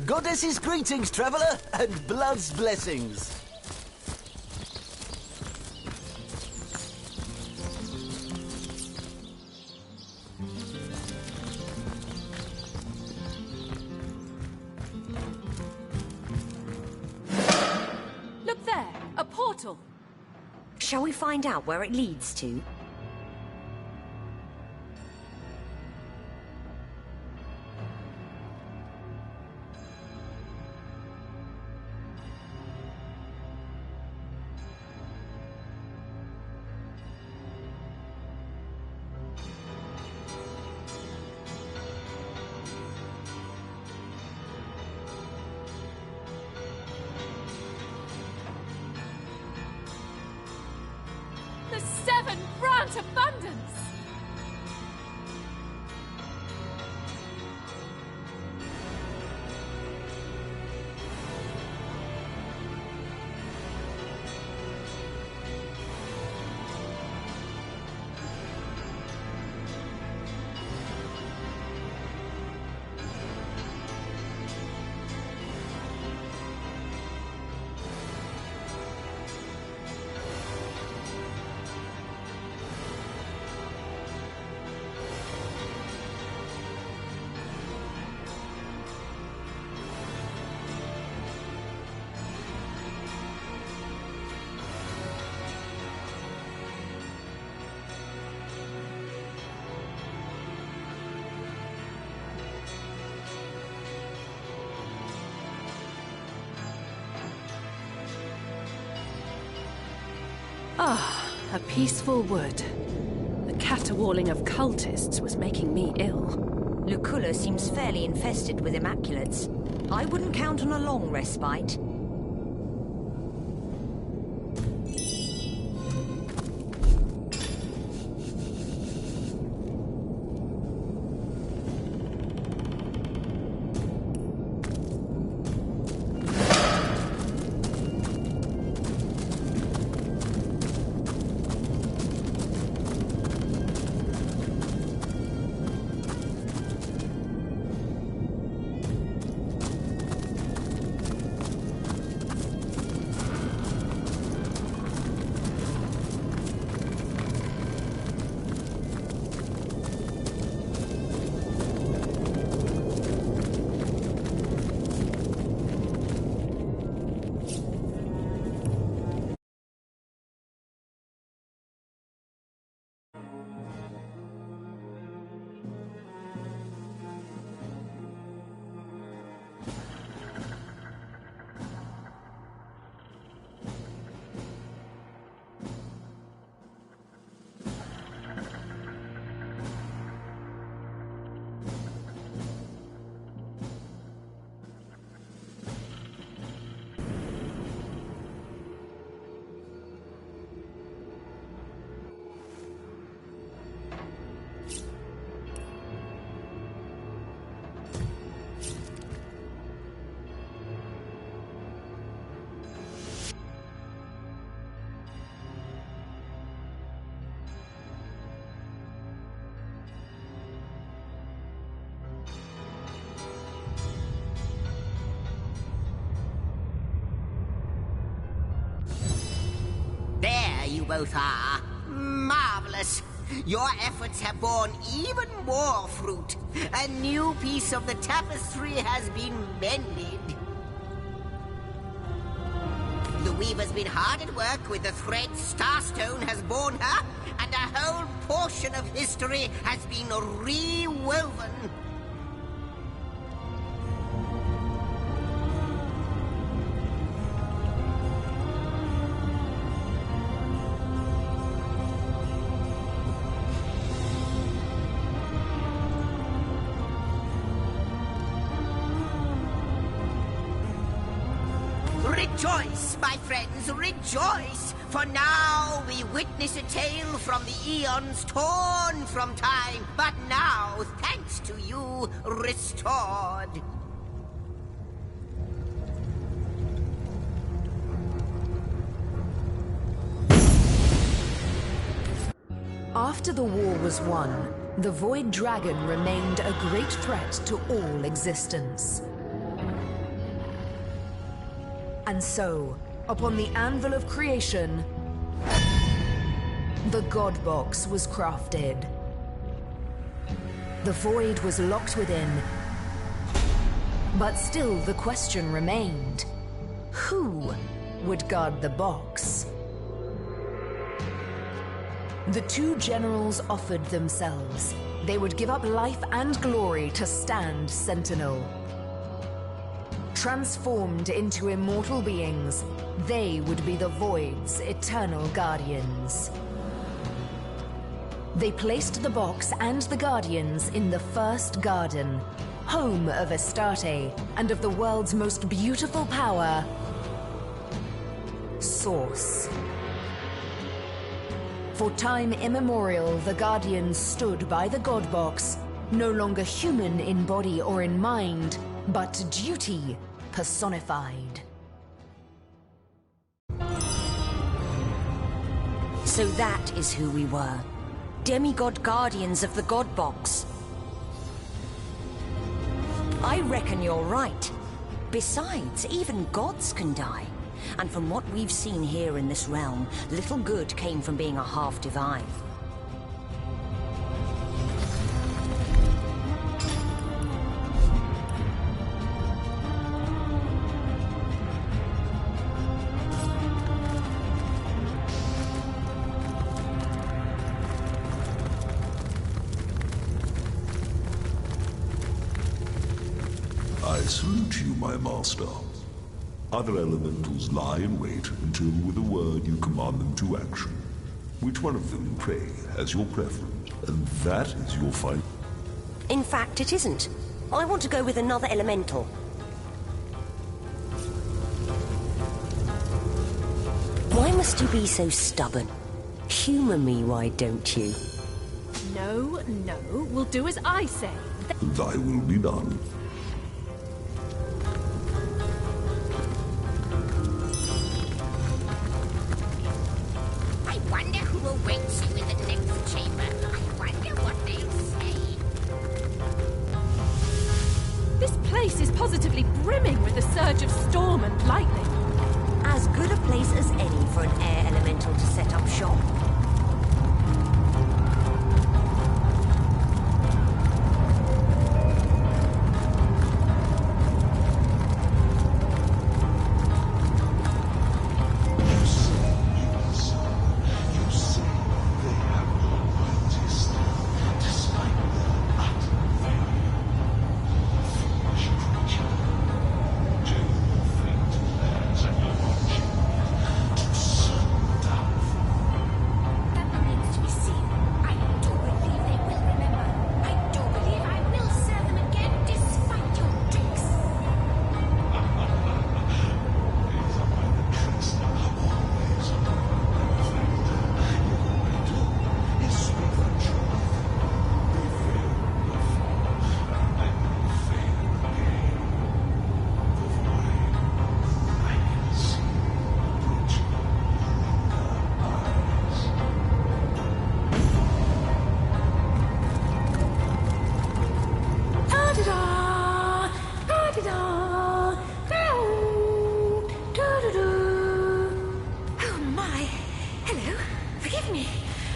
Goddess's greetings, traveler, and blood's blessings. Look there, a portal. Shall we find out where it leads to? The seven grant abundance! Ah, a peaceful wood. The caterwauling of cultists was making me ill. Luculla seems fairly infested with Immaculates. I wouldn't count on a long respite. You both are. Marvelous. Your efforts have borne even more fruit. A new piece of the tapestry has been mended. The weaver's been hard at work with the thread Starstone has borne her, and a whole portion of history has been rewoven. Rejoice, my friends, rejoice! For now we witness a tale from the eons torn from time, but now, thanks to you, restored. After the war was won, the Void Dragon remained a great threat to all existence. And so, upon the anvil of creation, the God Box was crafted. The void was locked within, but still the question remained: who would guard the box? The two generals offered themselves. They would give up life and glory to stand sentinel. Transformed into immortal beings, they would be the Void's eternal guardians. They placed the box and the guardians in the first garden, home of Astarte and of the world's most beautiful power, Source. For time immemorial, the Guardians stood by the God Box, no longer human in body or in mind, but duty personified. So that is who we were. Demigod Guardians of the God Box. I reckon you're right. Besides, even gods can die. And from what we've seen here in this realm, little good came from being a half-divine. I salute you, my master. Other elementals lie in wait until with a word you command them to action. Which one of them, pray, has your preference? And that is your fight. In fact, it isn't. I want to go with another elemental. Why must you be so stubborn? Humor me, why don't you? No, we'll do as I say. Thy will be done. I wonder who awaits you in the next chamber. I wonder what they'll say. This place is positively brimming with the surge of storm and lightning. As good a place as any for an air elemental to set up shop.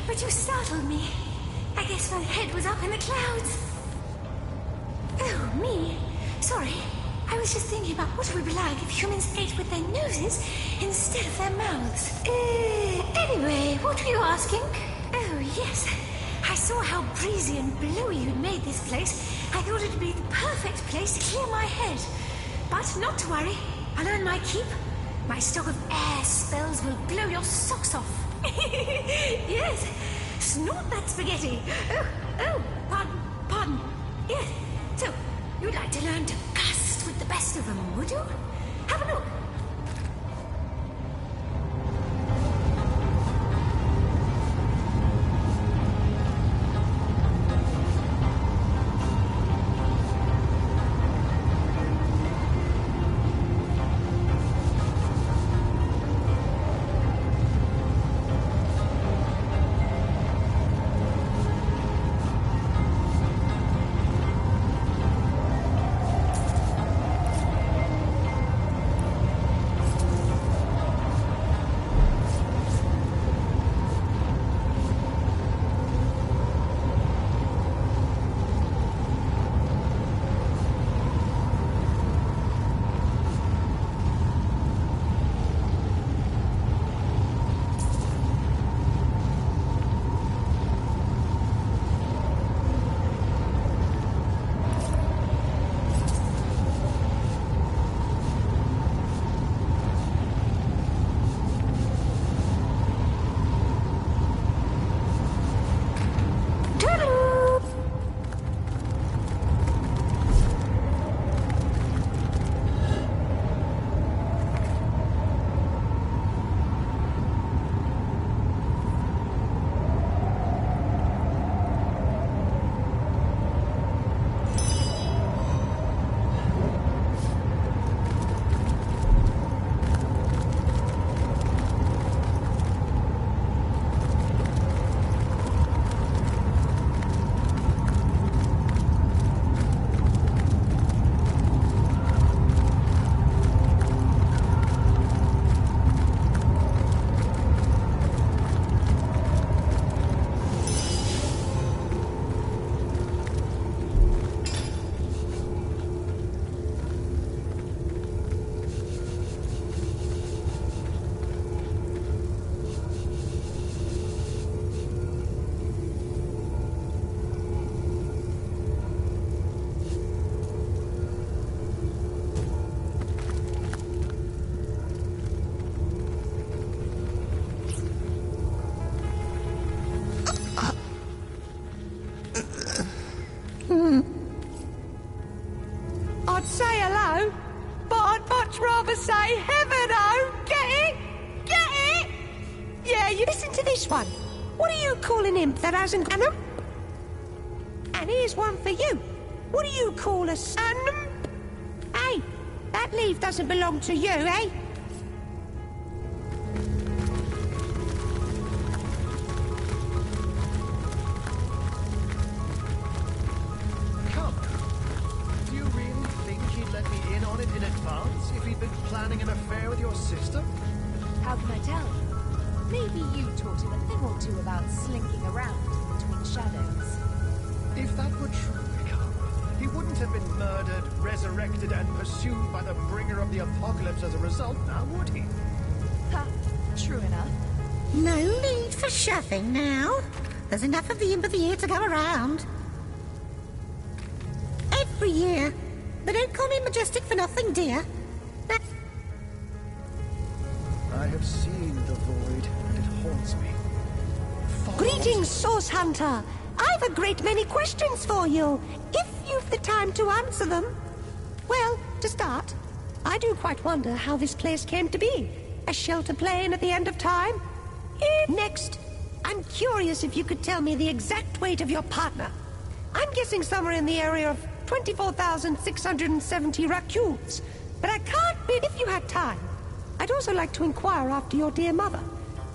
But you startled me. I guess my head was up in the clouds. Oh, me? Sorry. I was just thinking about what it would be like if humans ate with their noses instead of their mouths. Anyway, what were you asking? Oh, yes. I saw how breezy and blowy you'd made this place. I thought it'd be the perfect place to clear my head. But not to worry. I'll earn my keep. My stock of air spells will blow your socks off. Yes. Snort that spaghetti. Oh, pardon. Yes. So, you'd like to learn to gust with the best of them, would you? Have a look. rather say heaven, oh! Get it? Get it? Yeah, you listen to this one. What do you call an imp that hasn't got an? And here's one for you. What do you call a sun? Hey, that leaf doesn't belong to you, eh? Come. Do you really think he'd let me in on it in advance if he'd been planning an affair with your sister? How can I tell? Maybe you taught him a thing or two about slinking around between shadows. If that were true, Ricardo, he wouldn't have been murdered, resurrected, and pursued by the bringer of the apocalypse as a result, now would he? Ha, true enough. No need for shoving now. There's enough of the imp of the year to go around. Every year. They don't call me Majestic for nothing, dear. I have seen the void, and it haunts me. Greetings, Source Hunter. I've a great many questions for you, if you've the time to answer them. Well, to start, I do quite wonder how this place came to be. A shelter plane at the end of time? Next, I'm curious if you could tell me the exact weight of your partner. I'm guessing somewhere in the area of 24,670 raccoons, but I can't bid if you had time. I'd also like to inquire after your dear mother.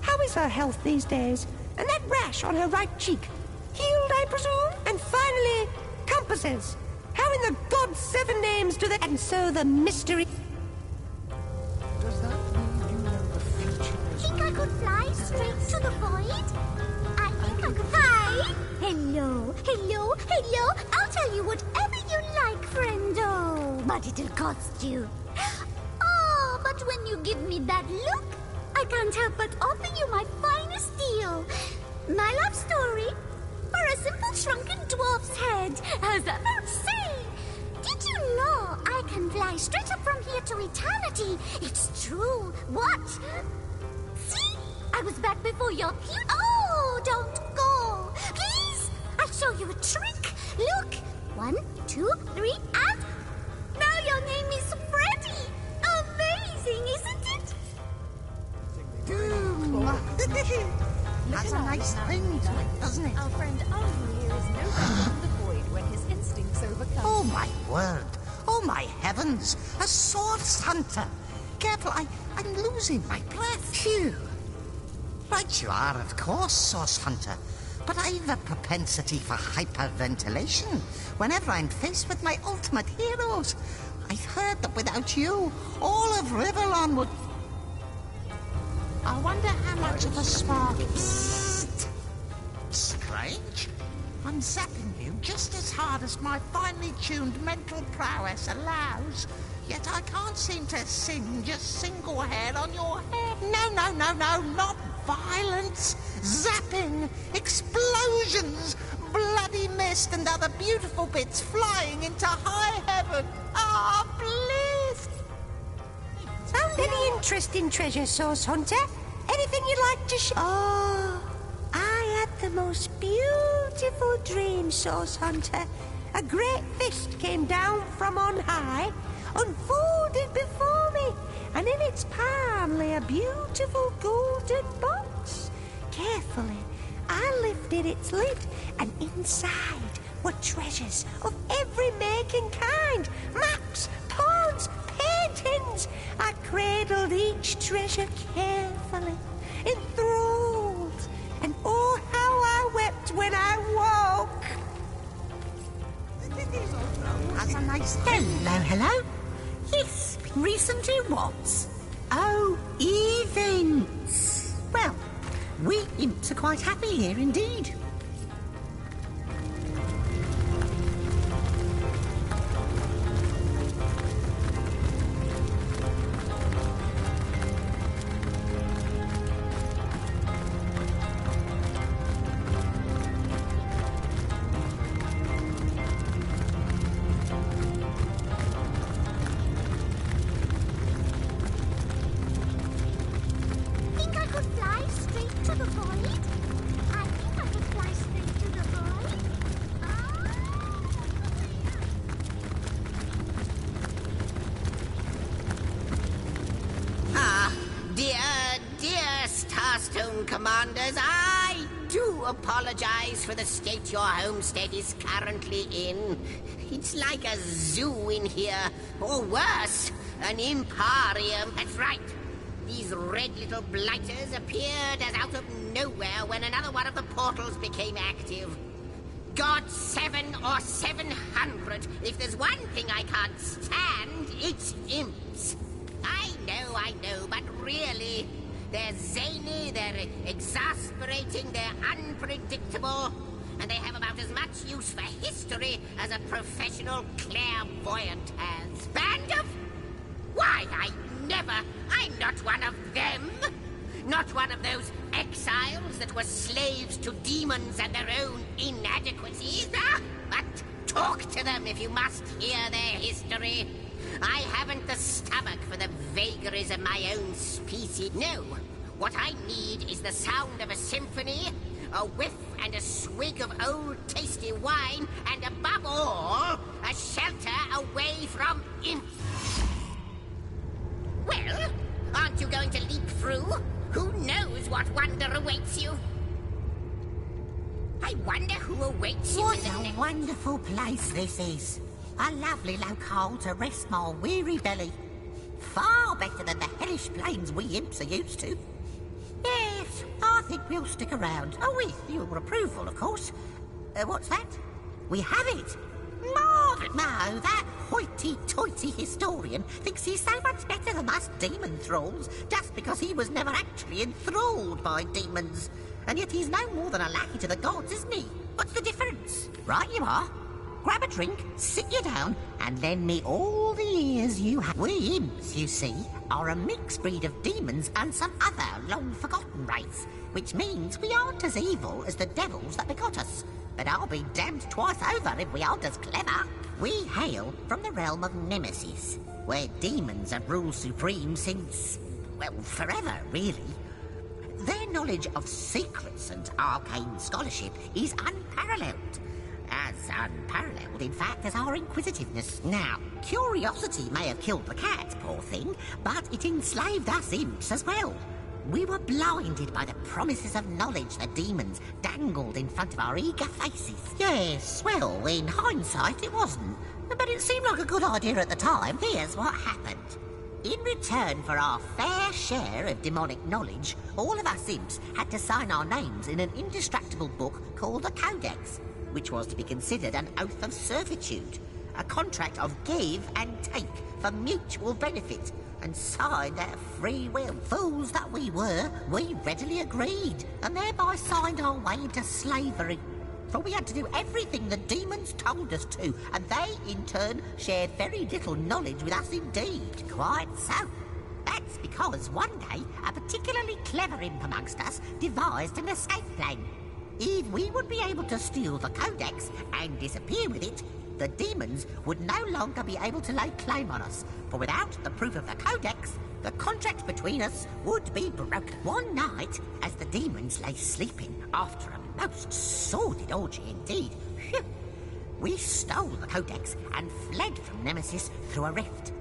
How is her health these days? And that rash on her right cheek? Healed, I presume? And finally, compasses. How in the God's 7 names do they... And so the mystery... Does that mean you know the future as Think I could fly straight to the void? I think I could... Hi! Hello, hello, hello! I'll tell you whatever you like, friendo. But it'll cost you. Oh, but when you give me that look, I can't help but offer you my finest deal. My love story for a simple shrunken dwarf's head. How's that for say? Did you know I can fly straight up from here to eternity? It's true. What? See? I was back before your Oh, don't go. Please? I'll show you a trick. Look. 1, 2, 3, and... Now your name is Freddy. Amazing, isn't it? That's a nice thing to it, doesn't it? Our friend Arthur here is no better than the void when his instincts overcome. Oh, my word. Oh, my heavens. A source hunter. Careful, I'm losing my breath. Phew. Right you are, of course, source hunter. But I've a propensity for hyperventilation whenever I'm faced with my ultimate heroes. I've heard that without you, all of Riverlon would... I wonder how much of a spark... Psst. Strange. I'm zapping you just as hard as my finely tuned mental prowess allows. Yet I can't seem to singe a single hair on your head. No, not violence. Zapping, explosions, bloody mist and other beautiful bits flying into high heaven. Ah, bliss! Any interesting treasure, Source Hunter? Anything you'd like to share? Oh, I had the most beautiful dream, Source Hunter. A great fist came down from on high, unfolded before me, and in its palm lay a beautiful golden box. Carefully, I lifted its lid, and inside were treasures of every make and kind. Maps, poems, paintings. I cradled each treasure carefully, enthralled, and oh, how I wept when I woke. That's a nice thing. Hello? Yes, recently what? Oh, events. Well, we imps are quite happy here indeed. Think I could fly straight to the void? I think I could fly commanders. I do apologize for the state your homestead is currently in. It's like a zoo in here, or worse, an emporium. That's right. These red little blighters appeared as out of nowhere when another one of the portals became active. God 7 or 700. If there's one thing I can't stand, it's imps. I know, but really, they're zany, they're exasperating, they're unpredictable, and they have about as much use for history as a professional clairvoyant has. Band of... Why, I'm not one of them. Not one of those exiles that were slaves to demons and their own inadequacies. But talk to them if you must hear their history. I haven't the stomach for the vagaries of my own species. No, what I need is the sound of a symphony, a whiff and a swig of old tasty wine, and above all, a shelter away from imps. Well, aren't you going to leap through? Who knows what wonder awaits you? I wonder who awaits you What in the a next... wonderful place this is. A lovely locale to rest my weary belly. Far better than the hellish plains we imps are used to. Yes, I think we'll stick around. Oh, with your approval, of course. What's that? We have it! Marvin! No, that hoity-toity historian thinks he's so much better than us demon thralls just because he was never actually enthralled by demons. And yet he's no more than a lackey to the gods, isn't he? What's the difference? Right you are. Grab a drink, sit you down, and lend me all the ears you have. We imps, you see, are a mixed breed of demons and some other long-forgotten race, which means we aren't as evil as the devils that begot us. But I'll be damned twice over if we aren't as clever. We hail from the realm of Nemesis, where demons have ruled supreme since, well, forever, really. Their knowledge of secrets and arcane scholarship is unparalleled. As unparalleled, in fact, as our inquisitiveness. Now, curiosity may have killed the cat, poor thing, but it enslaved us imps as well. We were blinded by the promises of knowledge the demons dangled in front of our eager faces. Yes, well, in hindsight, it wasn't. But it seemed like a good idea at the time. Here's what happened. In return for our fair share of demonic knowledge, all of us imps had to sign our names in an indestructible book called a Codex, which was to be considered an oath of servitude, a contract of give and take for mutual benefit, and signed out of free will. Fools that we were, we readily agreed, and thereby signed our way into slavery. For we had to do everything the demons told us to, and they, in turn, shared very little knowledge with us indeed. Quite so. That's because one day, a particularly clever imp amongst us devised an escape plan. If we would be able to steal the Codex and disappear with it, the demons would no longer be able to lay claim on us, for without the proof of the Codex, the contract between us would be broken. One night, as the demons lay sleeping after a most sordid orgy indeed, we stole the Codex and fled from Nemesis through a rift.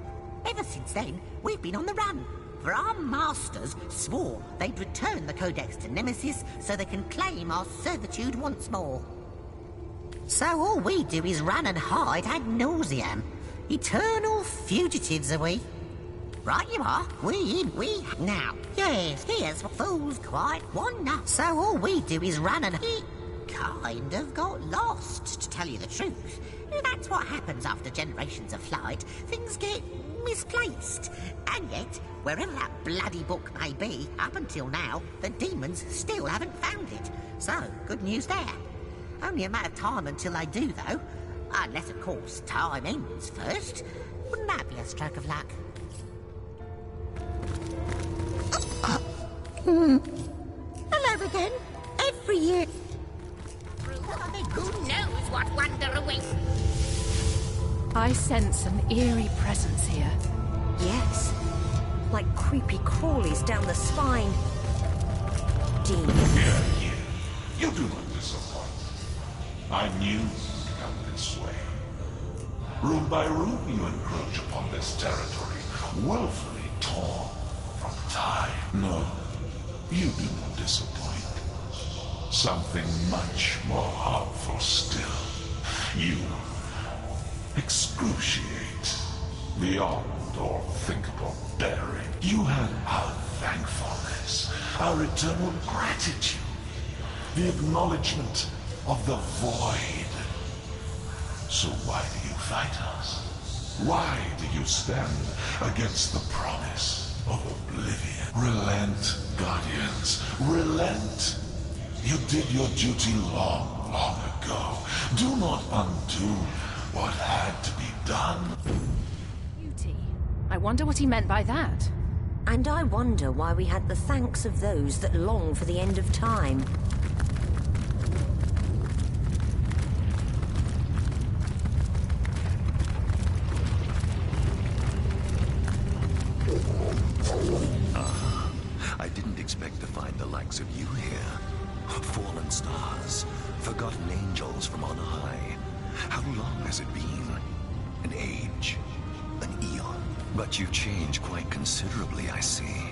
Ever since then, we've been on the run, for our masters swore they'd return the Codex to Nemesis so they can claim our servitude once more. So all we do is run and hide ad nauseam. Eternal fugitives are we. Right you are. We. Now, yes, here's what fools quite one night. So all we do is run and... He kind of got lost, to tell you the truth. That's what happens after generations of flight. Things get misplaced. And yet, wherever that bloody book may be, up until now, the demons still haven't found it. So, good news there. Only a matter of time until they do, though. Unless, of course, time ends first. Wouldn't that be a stroke of luck? Hello again. Every year... Who knows what wonder awaits? I sense an eerie presence here. Yes. Like creepy crawlies down the spine. Demon. Yeah. You do not disappoint. I knew it would come this way. Room by room, you encroach upon this territory, willfully torn from time. No, you do not disappoint. something much more harmful still. You excruciate beyond all thinkable bearing. You had our thankfulness, our eternal gratitude, the acknowledgement of the void. So why do you fight us? Why do you stand against the promise of oblivion? Relent, Guardians, relent. You did your duty long, long ago. Do not undo what had to be done. Beauty. I wonder what he meant by that. And I wonder why we had the thanks of those that long for the end of time. I didn't expect to find the likes of you here. Fallen stars, forgotten angels from on high. How long has it been? An age, an eon. But you've changed quite considerably, I see.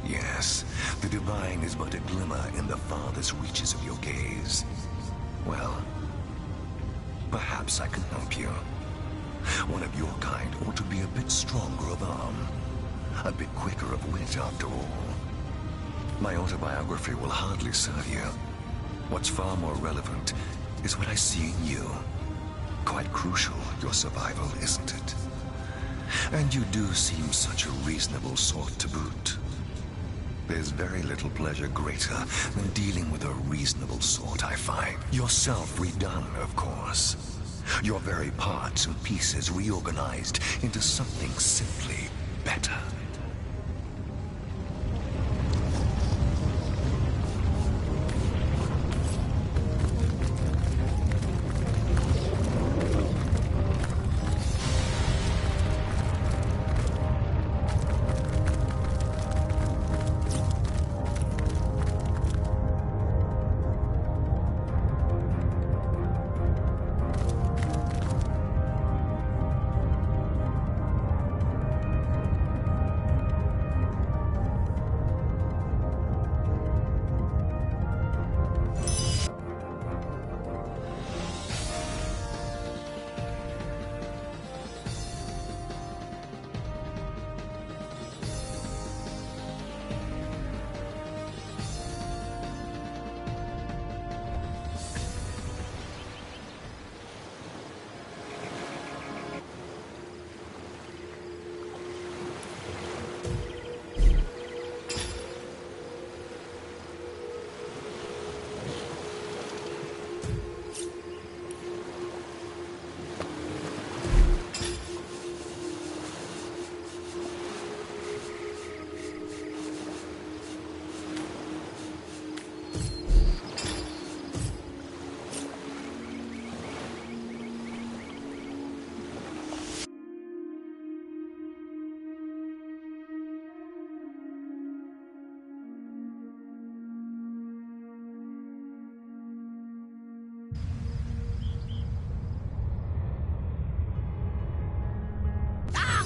Yes, the divine is but a glimmer in the farthest reaches of your gaze. Well, perhaps I can help you. One of your kind ought to be a bit stronger of arm, a bit quicker of wit after all. My autobiography will hardly serve you. What's far more relevant is what I see in you. Quite crucial, your survival, isn't it? And you do seem such a reasonable sort to boot. There's very little pleasure greater than dealing with a reasonable sort, I find. Yourself redone, of course. Your very parts and pieces reorganized into something simply better.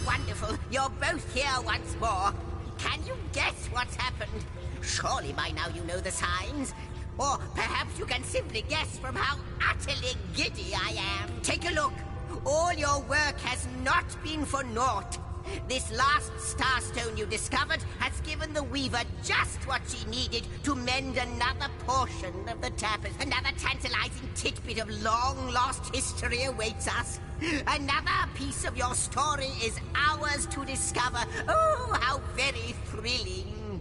Wonderful. You're both here once more. Can you guess what's happened? Surely by now you know the signs. Or perhaps you can simply guess from how utterly giddy I am. Take a look. All your work has not been for naught. This last starstone you discovered has given the Weaver just what she needed to mend another portion of the tapestry. Another tantalizing tidbit of long-lost history awaits us. Another piece of your story is ours to discover. Oh, how very thrilling.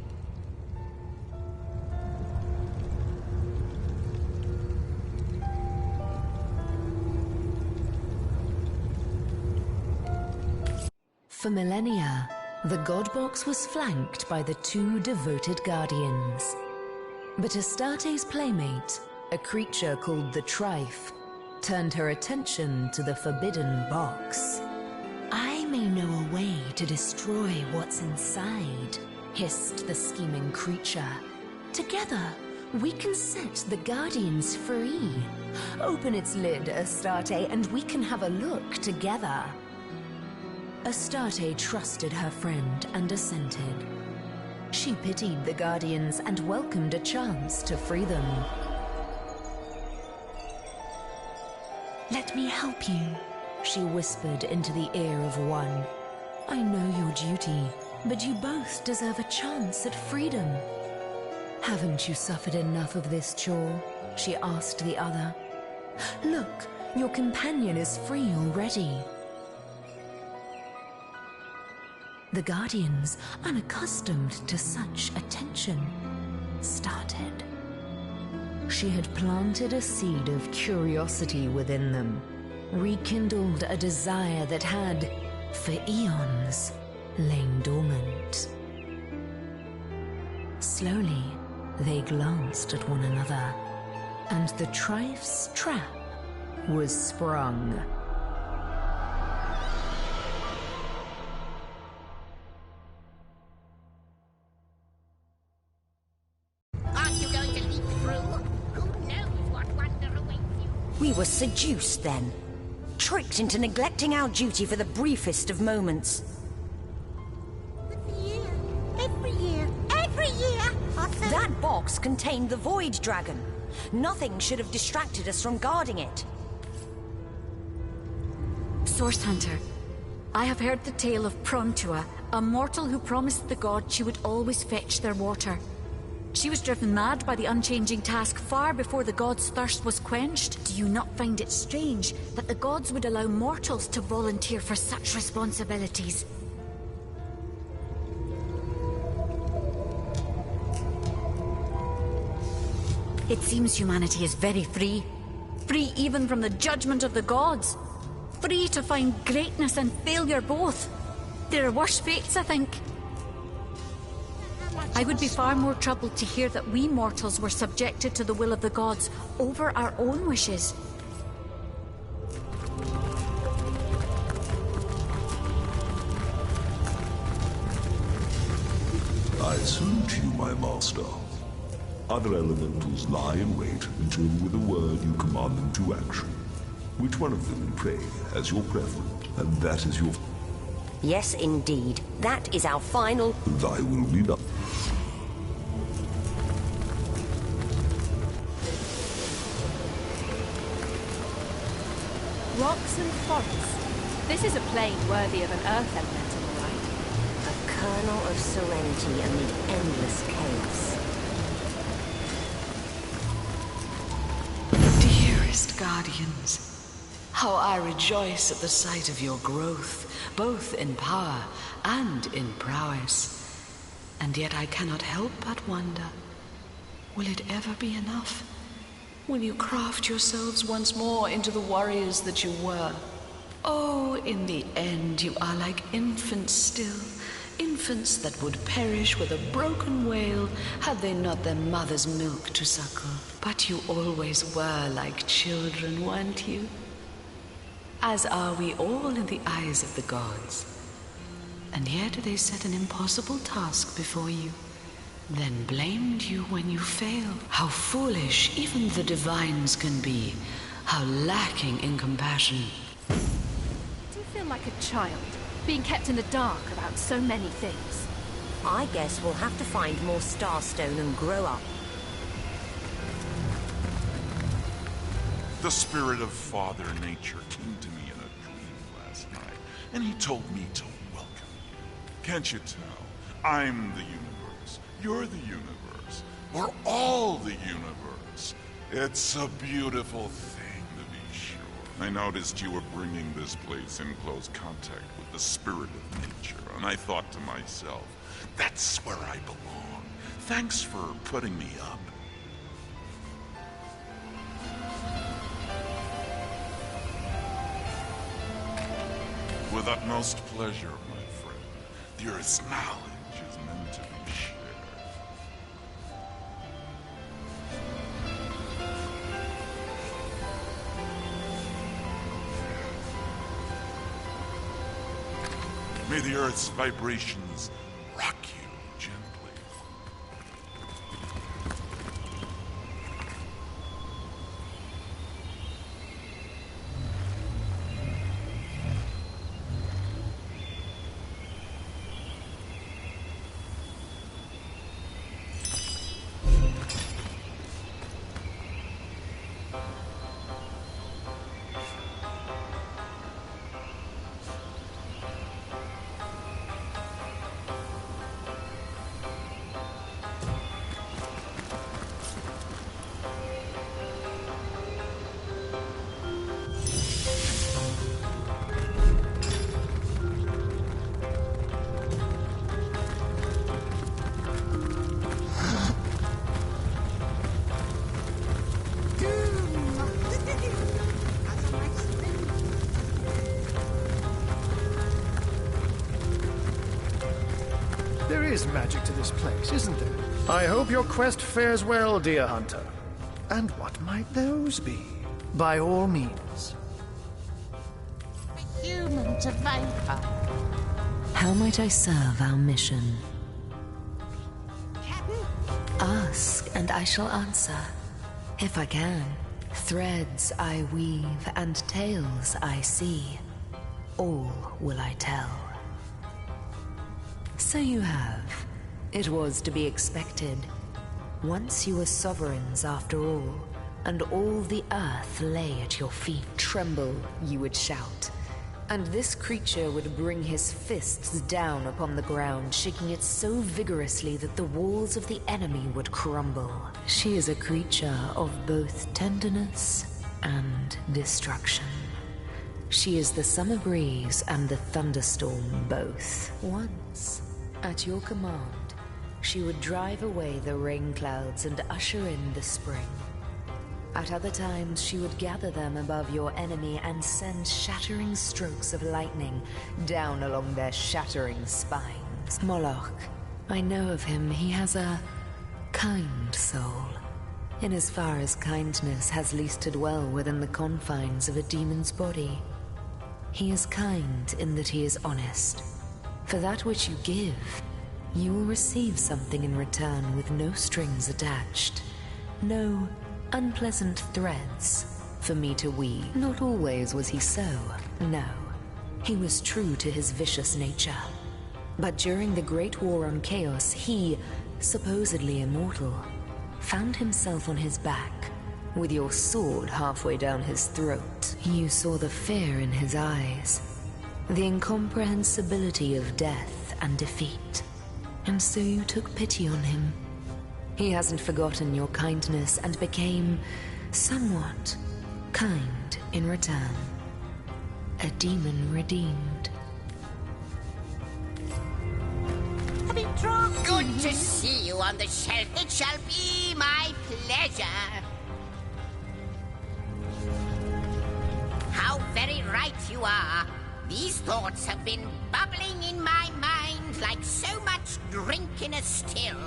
For millennia, the God Box was flanked by the two devoted guardians. But Astarte's playmate, a creature called the Trife, turned her attention to the forbidden box. I may know a way to destroy what's inside, hissed the scheming creature. Together, we can set the Guardians free. Open its lid, Astarte, and we can have a look together. Astarte trusted her friend and assented. She pitied the Guardians and welcomed a chance to free them. Let me help you, she whispered into the ear of one. I know your duty, but you both deserve a chance at freedom. Haven't you suffered enough of this chore? She asked the other. Look, your companion is free already. The Guardians, unaccustomed to such attention, started. She had planted a seed of curiosity within them, rekindled a desire that had, for eons, lain dormant. Slowly, they glanced at one another, and the Trife's trap was sprung. Aren't you going to leap through? Who knows what wonder awaits you? We were seduced then. Tricked into neglecting our duty for the briefest of moments. Every year, Arthur. That box contained the Void Dragon. Nothing should have distracted us from guarding it. Source Hunter, I have heard the tale of Prontua, a mortal who promised the gods she would always fetch their water. She was driven mad by the unchanging task far before the gods' thirst was quenched. Do you not find it strange that the gods would allow mortals to volunteer for such responsibilities? It seems humanity is very free. Free even from the judgment of the gods. Free to find greatness and failure both. There are worse fates, I think. I would be far more troubled to hear that we mortals were subjected to the will of the gods over our own wishes. I salute you, my master. Other elementals lie in wait until with a word you command them to action. Which one of them, pray, has your preference, and that is your... Yes, indeed. That is our final... Thy will be done. Rocks and forests. This is a plane worthy of an earth elemental, all right? A kernel of serenity amid endless chaos. Dearest Guardians, how I rejoice at the sight of your growth, both in power and in prowess. And yet I cannot help but wonder, will it ever be enough? Will you craft yourselves once more into the warriors that you were? Oh, in the end you are like infants still, infants that would perish with a broken wail had they not their mother's milk to suckle. But you always were like children, weren't you? As are we all in the eyes of the gods. And yet they set an impossible task before you, then blamed you when you failed. How foolish even the divines can be, how lacking in compassion. Do you feel like a child, being kept in the dark about so many things? I guess we'll have to find more Starstone and grow up. The spirit of Father Nature came to me in a dream last night, and he told me to welcome you. Can't you tell? I'm the universe. You're the universe. We're all the universe. It's a beautiful thing, to be sure. I noticed you were bringing this place in close contact with the spirit of nature, and I thought to myself, that's where I belong. Thanks for putting me up. With utmost pleasure, my friend. The Earth's knowledge is meant to be shared. May the Earth's vibrations rock you gently. is magic to this place, isn't there? I hope your quest fares well, dear hunter. And what might those be? By all means. Human to vapor. How might I serve our mission? Ask, and I shall answer. If I can. Threads I weave, and tales I see. All will I tell. So you have. It was to be expected. Once you were sovereigns after all, and all the earth lay at your feet. Tremble, you would shout. And this creature would bring his fists down upon the ground, shaking it so vigorously that the walls of the enemy would crumble. She is a creature of both tenderness and destruction. She is the summer breeze and the thunderstorm both. Once, at your command, she would drive away the rain clouds and usher in the spring. At other times, she would gather them above your enemy and send shattering strokes of lightning down along their shattering spines. Moloch, I know of him. He has a kind soul, in as far as kindness has least to dwell within the confines of a demon's body. He is kind in that he is honest. For that which you give, you will receive something in return with no strings attached. No unpleasant threads for me to weave. Not always was he so, no. He was true to his vicious nature. But during the Great War on Chaos, he, supposedly immortal, found himself on his back, with your sword halfway down his throat. You saw the fear in his eyes, the incomprehensibility of death and defeat, and so you took pity on him. He hasn't forgotten your kindness and became somewhat kind in return. A demon redeemed. Good to see you on the shelf. It shall be my pleasure. How very right you are. These thoughts have been bubbling in my mind like so much drink in a still.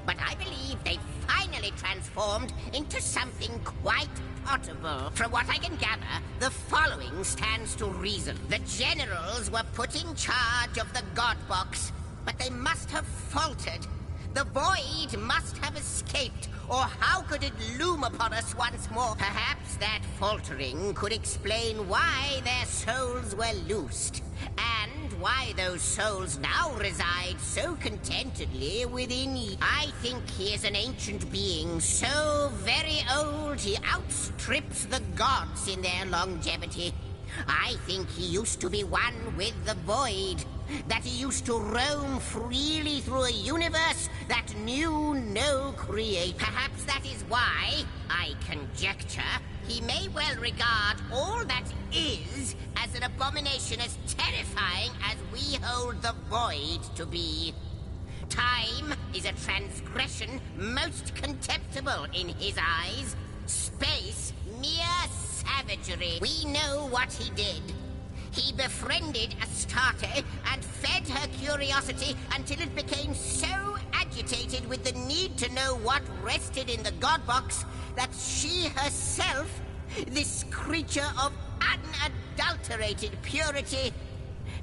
But I believe they've finally transformed into something quite potable. From what I can gather, the following stands to reason. The generals were put in charge of the God Box, but they must have faltered. The void must have escaped, or how could it loom upon us once more? Perhaps that faltering could explain why their souls were loosed, and why those souls now reside so contentedly within ye. I think he is an ancient being, so very old he outstrips the gods in their longevity. I think he used to be one with the void, that he used to roam freely through a universe that knew no creator. Perhaps that is why, I conjecture, he may well regard all that is as an abomination as terrifying as we hold the void to be. Time is a transgression most contemptible in his eyes. Space, mere savagery. We know what he did. He befriended Astarte and fed her curiosity until it became so agitated with the need to know what rested in the God Box that she herself, this creature of unadulterated purity,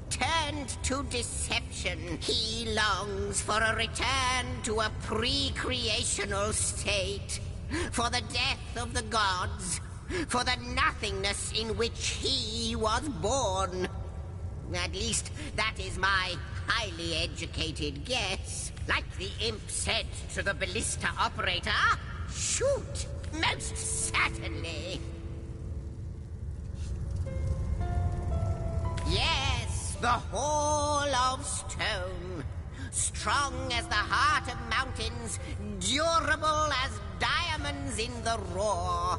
turned to deception. He longs for a return to a pre-creational state, for the death of the gods, for the nothingness in which he was born. At least, that is my highly educated guess. Like the imp said to the ballista operator, shoot, most certainly. Yes, the Hall of Stone. Strong as the heart of mountains, durable as diamonds in the raw.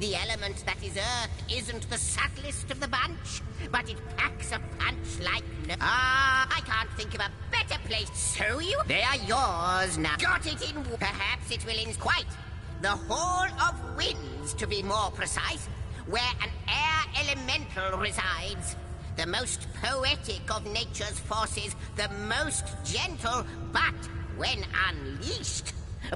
The element that is earth isn't the subtlest of the bunch, but it packs a punch like no... I can't think of a better place. So you... They are yours now. Got it in... Perhaps it will quite. The Hall of Winds, to be more precise, where an air elemental resides. the most poetic of nature's forces, the most gentle, but when unleashed,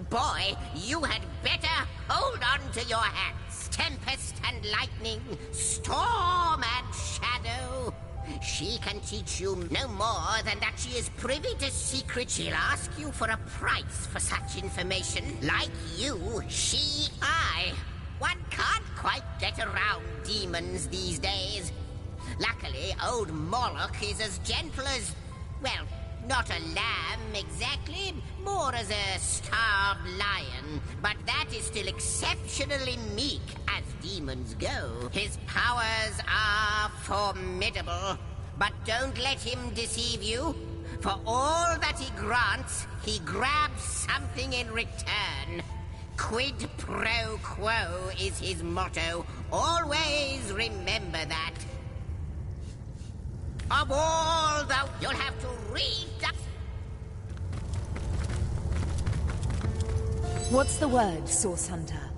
boy, you had better hold on to your hats. Tempest and lightning, storm and shadow. She can teach you no more than that she is privy to secrets. She'll ask you for a price for such information. Like you, I. One can't quite get around demons these days. Luckily, old Moloch is as gentle as, well, not a lamb exactly, more as a starved lion. But that is still exceptionally meek as demons go. His powers are formidable, but don't let him deceive you. For all that he grants, he grabs something in return. Quid pro quo is his motto. Always remember that. Of all the... You'll have to read the... What's the word, Source Hunter?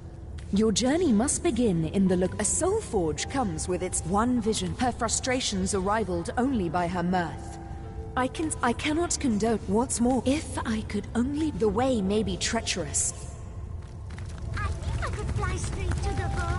Your journey must begin in the look. A soul forge comes with its one vision. Her frustrations are rivaled only by her mirth. I cannot condone. What's more, if I could only... The way may be treacherous. I think I could fly straight to the void.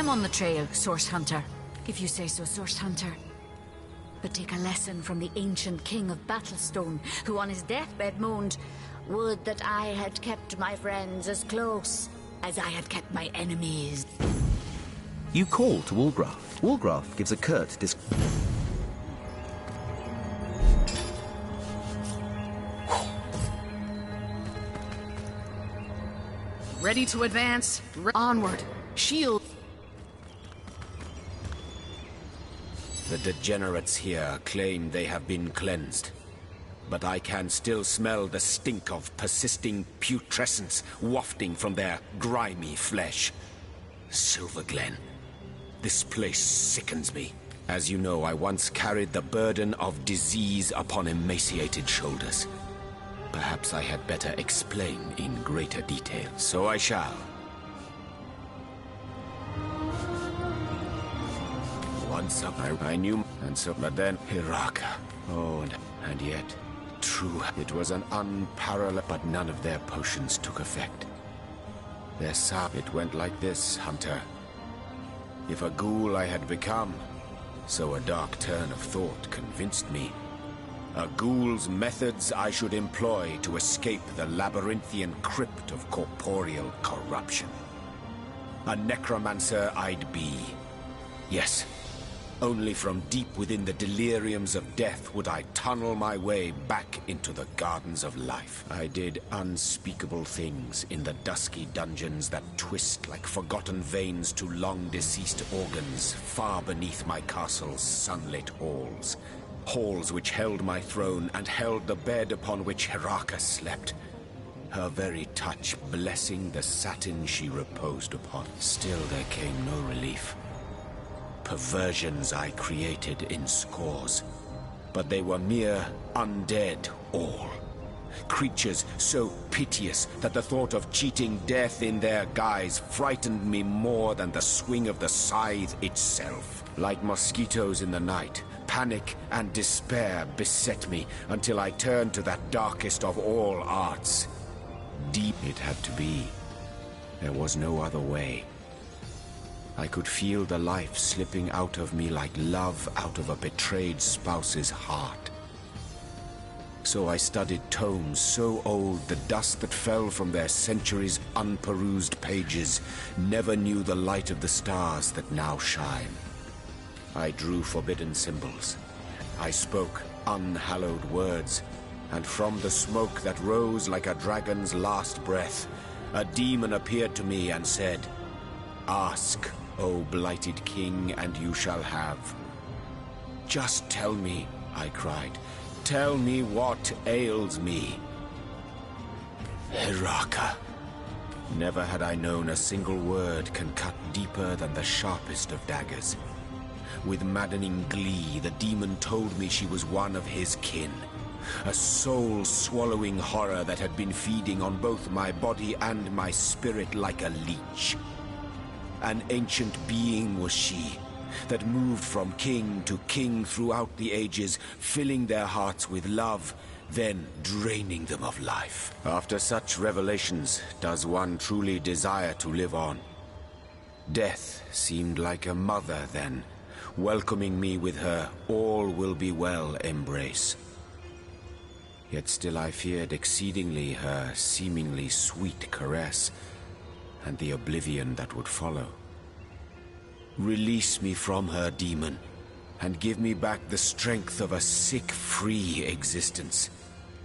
am on the trail, Source Hunter. If you say so, Source Hunter. But take a lesson from the ancient king of Battlestone, who on his deathbed moaned, "Would that I had kept my friends as close as I had kept my enemies." You call to Walgraft. Walgraft gives a curt Ready to advance. Onward. Shield. The degenerates here claim they have been cleansed. But I can still smell the stink of persisting putrescence wafting from their grimy flesh. Silverglen. This place sickens me. As you know, I once carried the burden of disease upon emaciated shoulders. Perhaps I had better explain in greater detail, so I shall. Once up, I knew, and so, but then, Hiraka. Oh, and yet, true, it was an unparalleled, but none of their potions took effect. Their sap, it went like this, Hunter. If a ghoul I had become, so a dark turn of thought convinced me. A ghoul's methods I should employ to escape the labyrinthian crypt of corporeal corruption. A necromancer I'd be. Yes, only from deep within the deliriums of death would I tunnel my way back into the gardens of life. I did unspeakable things in the dusky dungeons that twist like forgotten veins to long-deceased organs far beneath my castle's sunlit halls. Halls which held my throne and held the bed upon which Hiraka slept. Her very touch blessing the satin she reposed upon. Still there came no relief. Perversions I created in scores, but they were mere undead all. Creatures so piteous that the thought of cheating death in their guise frightened me more than the swing of the scythe itself. Like mosquitoes in the night, panic and despair beset me until I turned to that darkest of all arts. Deep it had to be. There was no other way. I could feel the life slipping out of me like love out of a betrayed spouse's heart. So I studied tomes so old the dust that fell from their centuries' unperused pages never knew the light of the stars that now shine. I drew forbidden symbols. I spoke unhallowed words, and from the smoke that rose like a dragon's last breath, a demon appeared to me and said, "Ask, O blighted king, and you shall have." "Just tell me," I cried. "Tell me what ails me." Hiraka. Never had I known a single word can cut deeper than the sharpest of daggers. With maddening glee, the demon told me she was one of his kin. A soul-swallowing horror that had been feeding on both my body and my spirit like a leech. An ancient being was she, that moved from king to king throughout the ages, filling their hearts with love, then draining them of life. After such revelations, does one truly desire to live on? Death seemed like a mother then, welcoming me with her all will be well embrace. Yet still I feared exceedingly her seemingly sweet caress, and the oblivion that would follow. Release me from her, demon, and give me back the strength of a sick, free existence.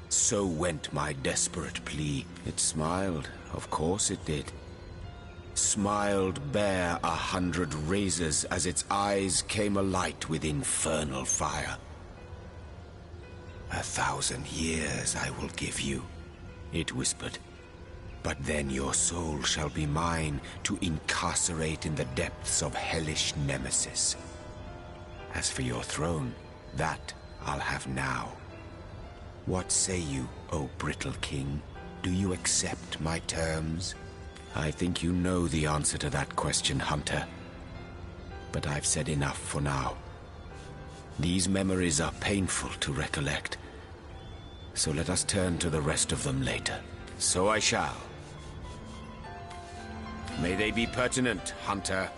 So went my desperate plea. It smiled, of course it did. Smiled bare 100 razors as its eyes came alight with infernal fire. 1,000 years I will give you, it whispered. But then your soul shall be mine to incarcerate in the depths of hellish nemesis. As for your throne, that I'll have now. What say you, O brittle king? Do you accept my terms? I think you know the answer to that question, Hunter. But I've said enough for now. These memories are painful to recollect. So let us turn to the rest of them later. So I shall. May they be pertinent, Hunter.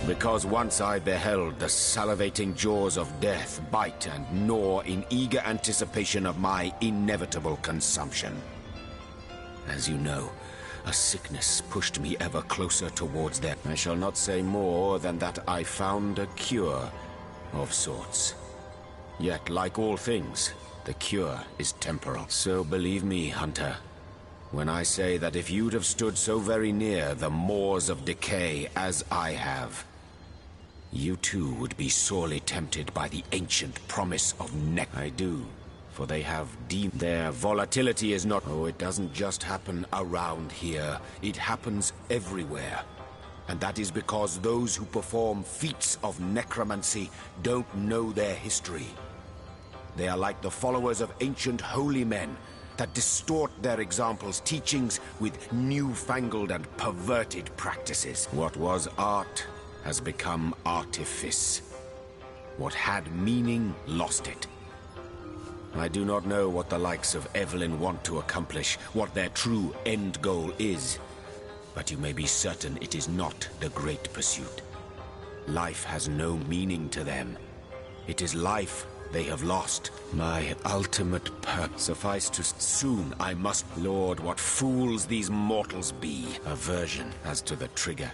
Because once I beheld the salivating jaws of death bite and gnaw in eager anticipation of my inevitable consumption. As you know, a sickness pushed me ever closer towards them. I shall not say more than that I found a cure of sorts. Yet, like all things, the cure is temporal. So believe me, Hunter, when I say that if you'd have stood so very near the moors of decay as I have, you too would be sorely tempted by the ancient promise of I do, for they have deemed their volatility is not... Oh, it doesn't just happen around here. It happens everywhere. And that is because those who perform feats of necromancy don't know their history. They are like the followers of ancient holy men that distort their examples' teachings with newfangled and perverted practices. What was art has become artifice. What had meaning lost it. I do not know what the likes of Evelyn want to accomplish, what their true end goal is, but you may be certain it is not the great pursuit. Life has no meaning to them. It is life they have lost. My ultimate purpose. Suffice to soon I must... Lord, what fools these mortals be. Aversion as to the trigger.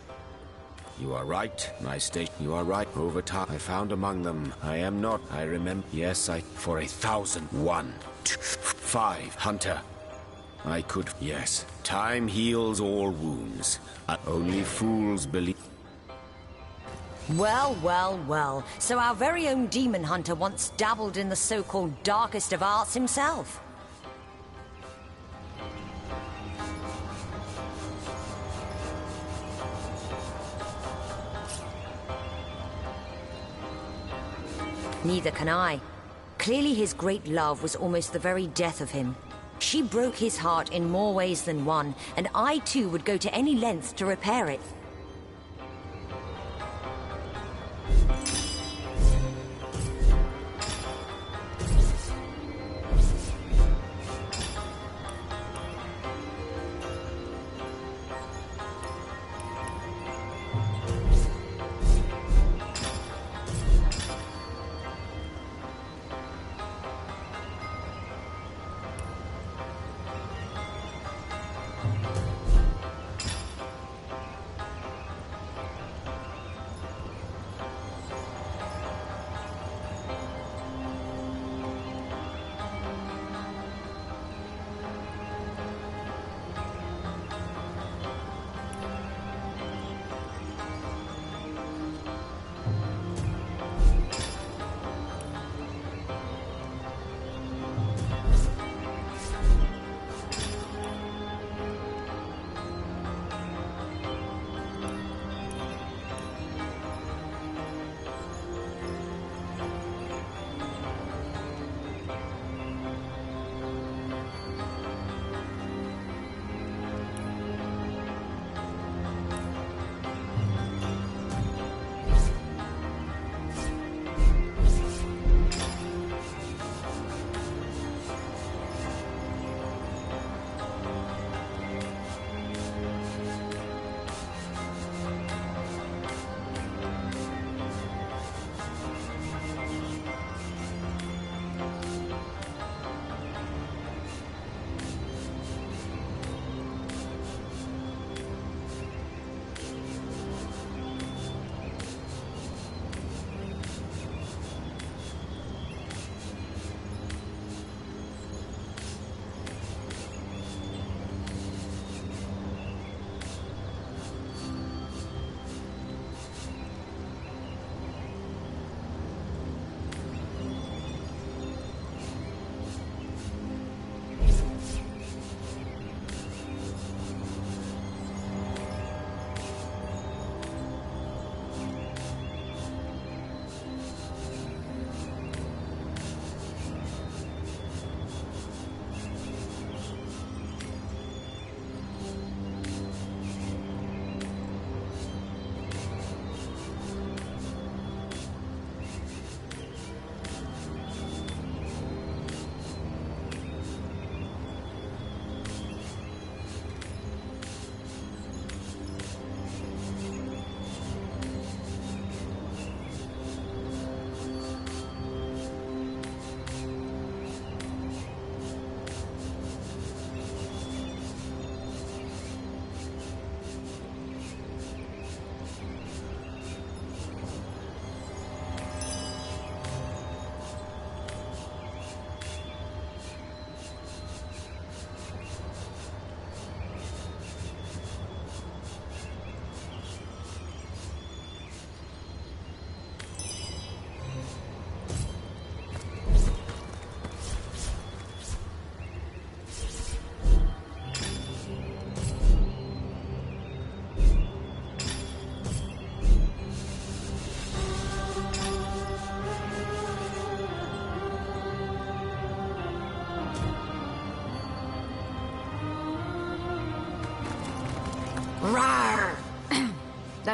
You are right, my state. You are right. Over time, I found among them. I am not. I remember. Yes, for 1,000. 1, 2, 5. Hunter. I could. Yes. Time heals all wounds. Only fools believe. Well, well, well. So our very own demon hunter once dabbled in the so-called darkest of arts himself. Neither can I. Clearly his great love was almost the very death of him. She broke his heart in more ways than one, and I too would go to any length to repair it.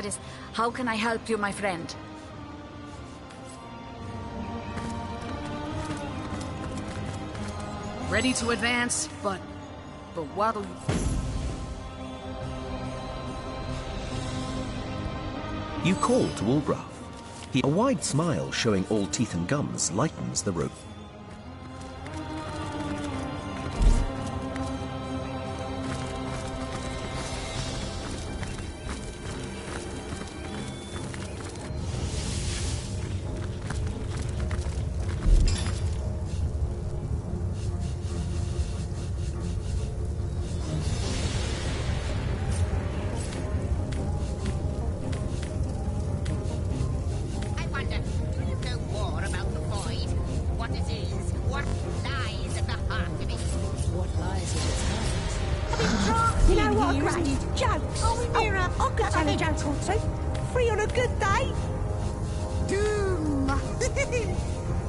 That is, how can I help you, my friend? Ready to advance, but what'll... You call to Ulgraf. A wide smile showing all teeth and gums lightens the rope.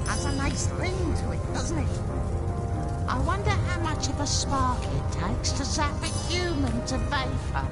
Has a nice ring to it, doesn't it? I wonder how much of a spark it takes to zap a human to vapor.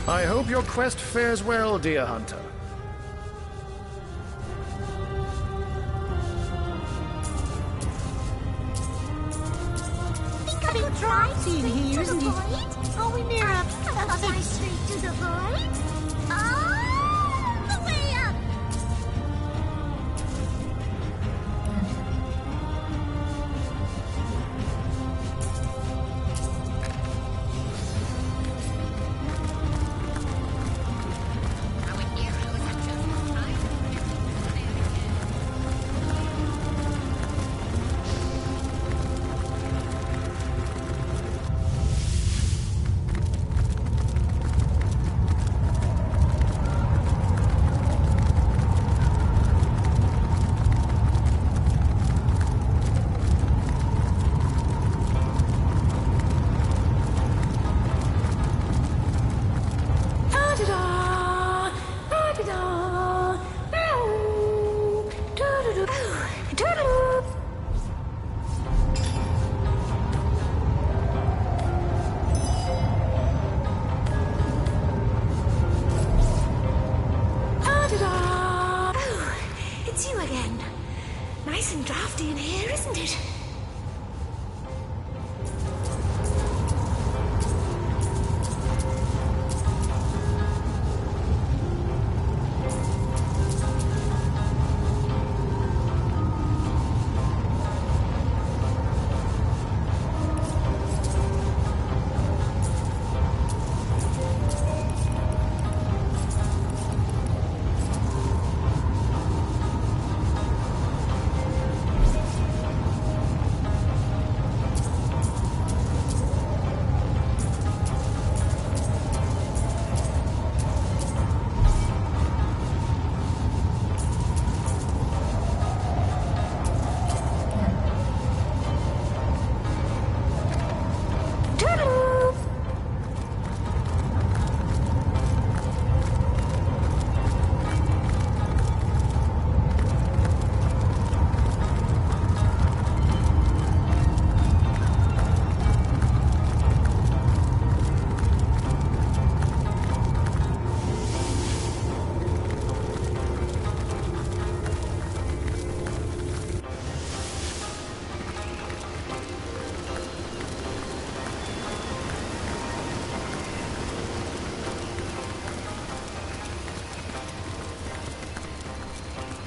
I hope your quest fares well, dear hunter. Think a bit dry in here, isn't it? Are we near a fly straight to the void? All the way up! Nice and drafty in here, isn't it?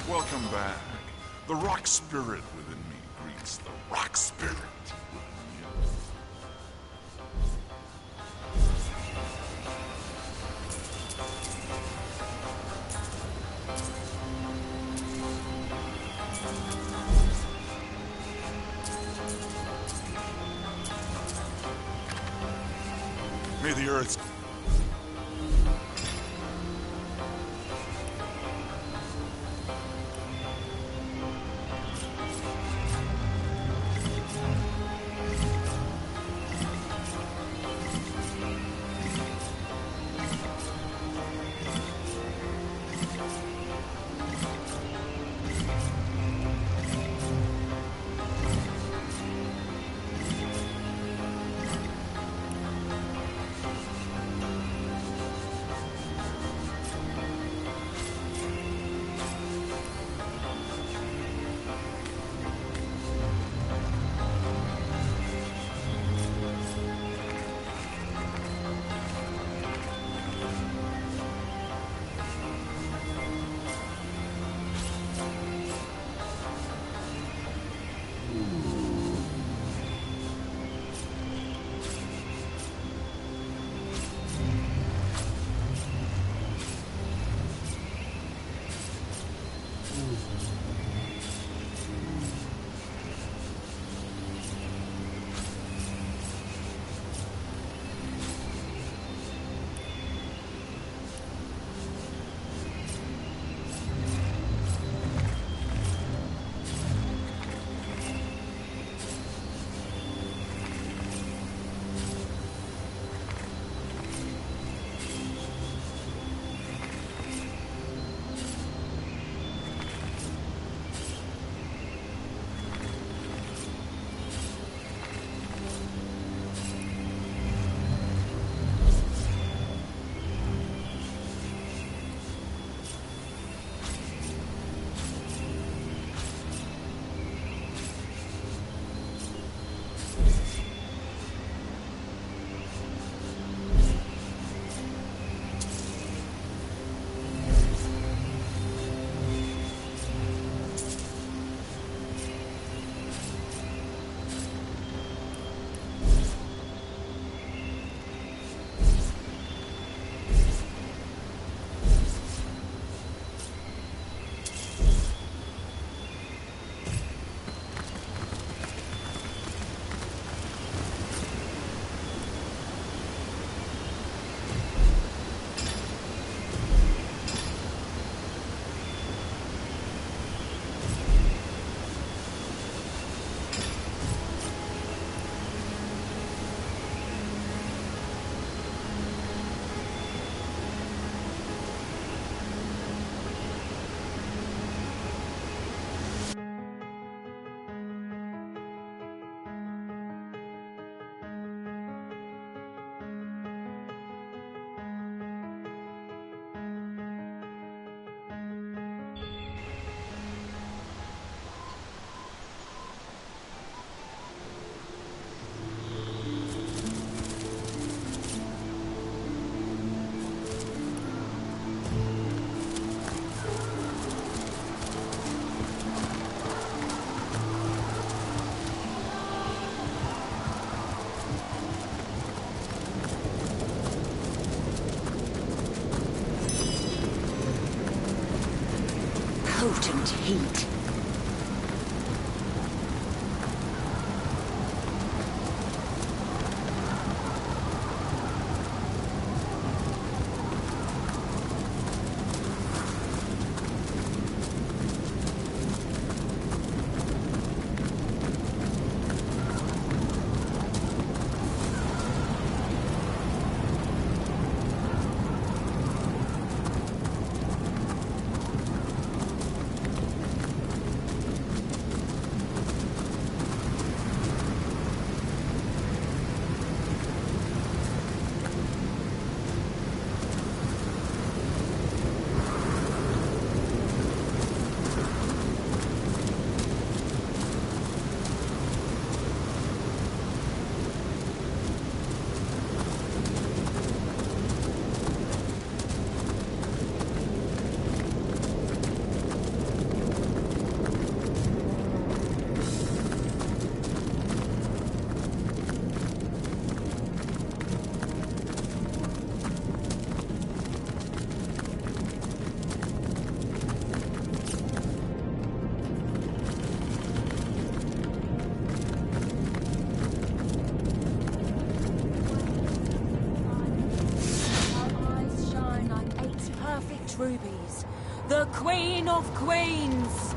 Welcome back. The rock spirit within me greets the rock spirit. Earth's... Potent heat. rubies. The Queen of Queens!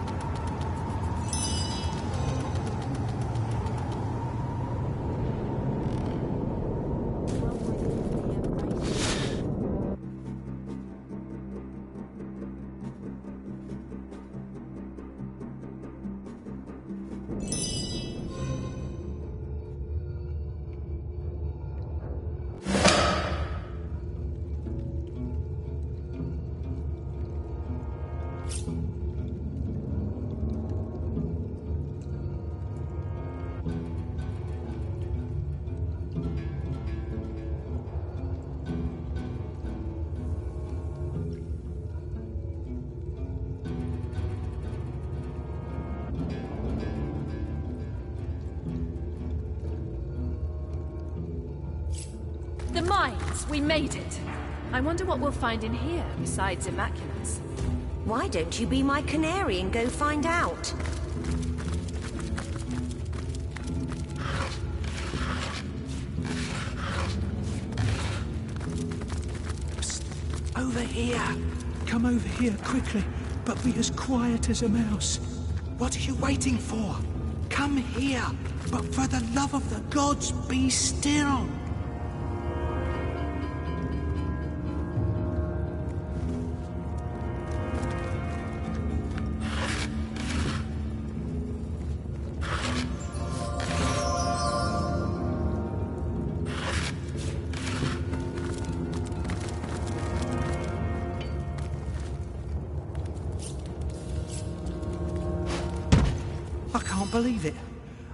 The mines! We made it! I wonder what we'll find in here, besides Immaculates. Why don't you be my canary and go find out? Psst. Over here! Come over here quickly, but be as quiet as a mouse. What are you waiting for? Come here, but for the love of the gods, be still! I can't believe it.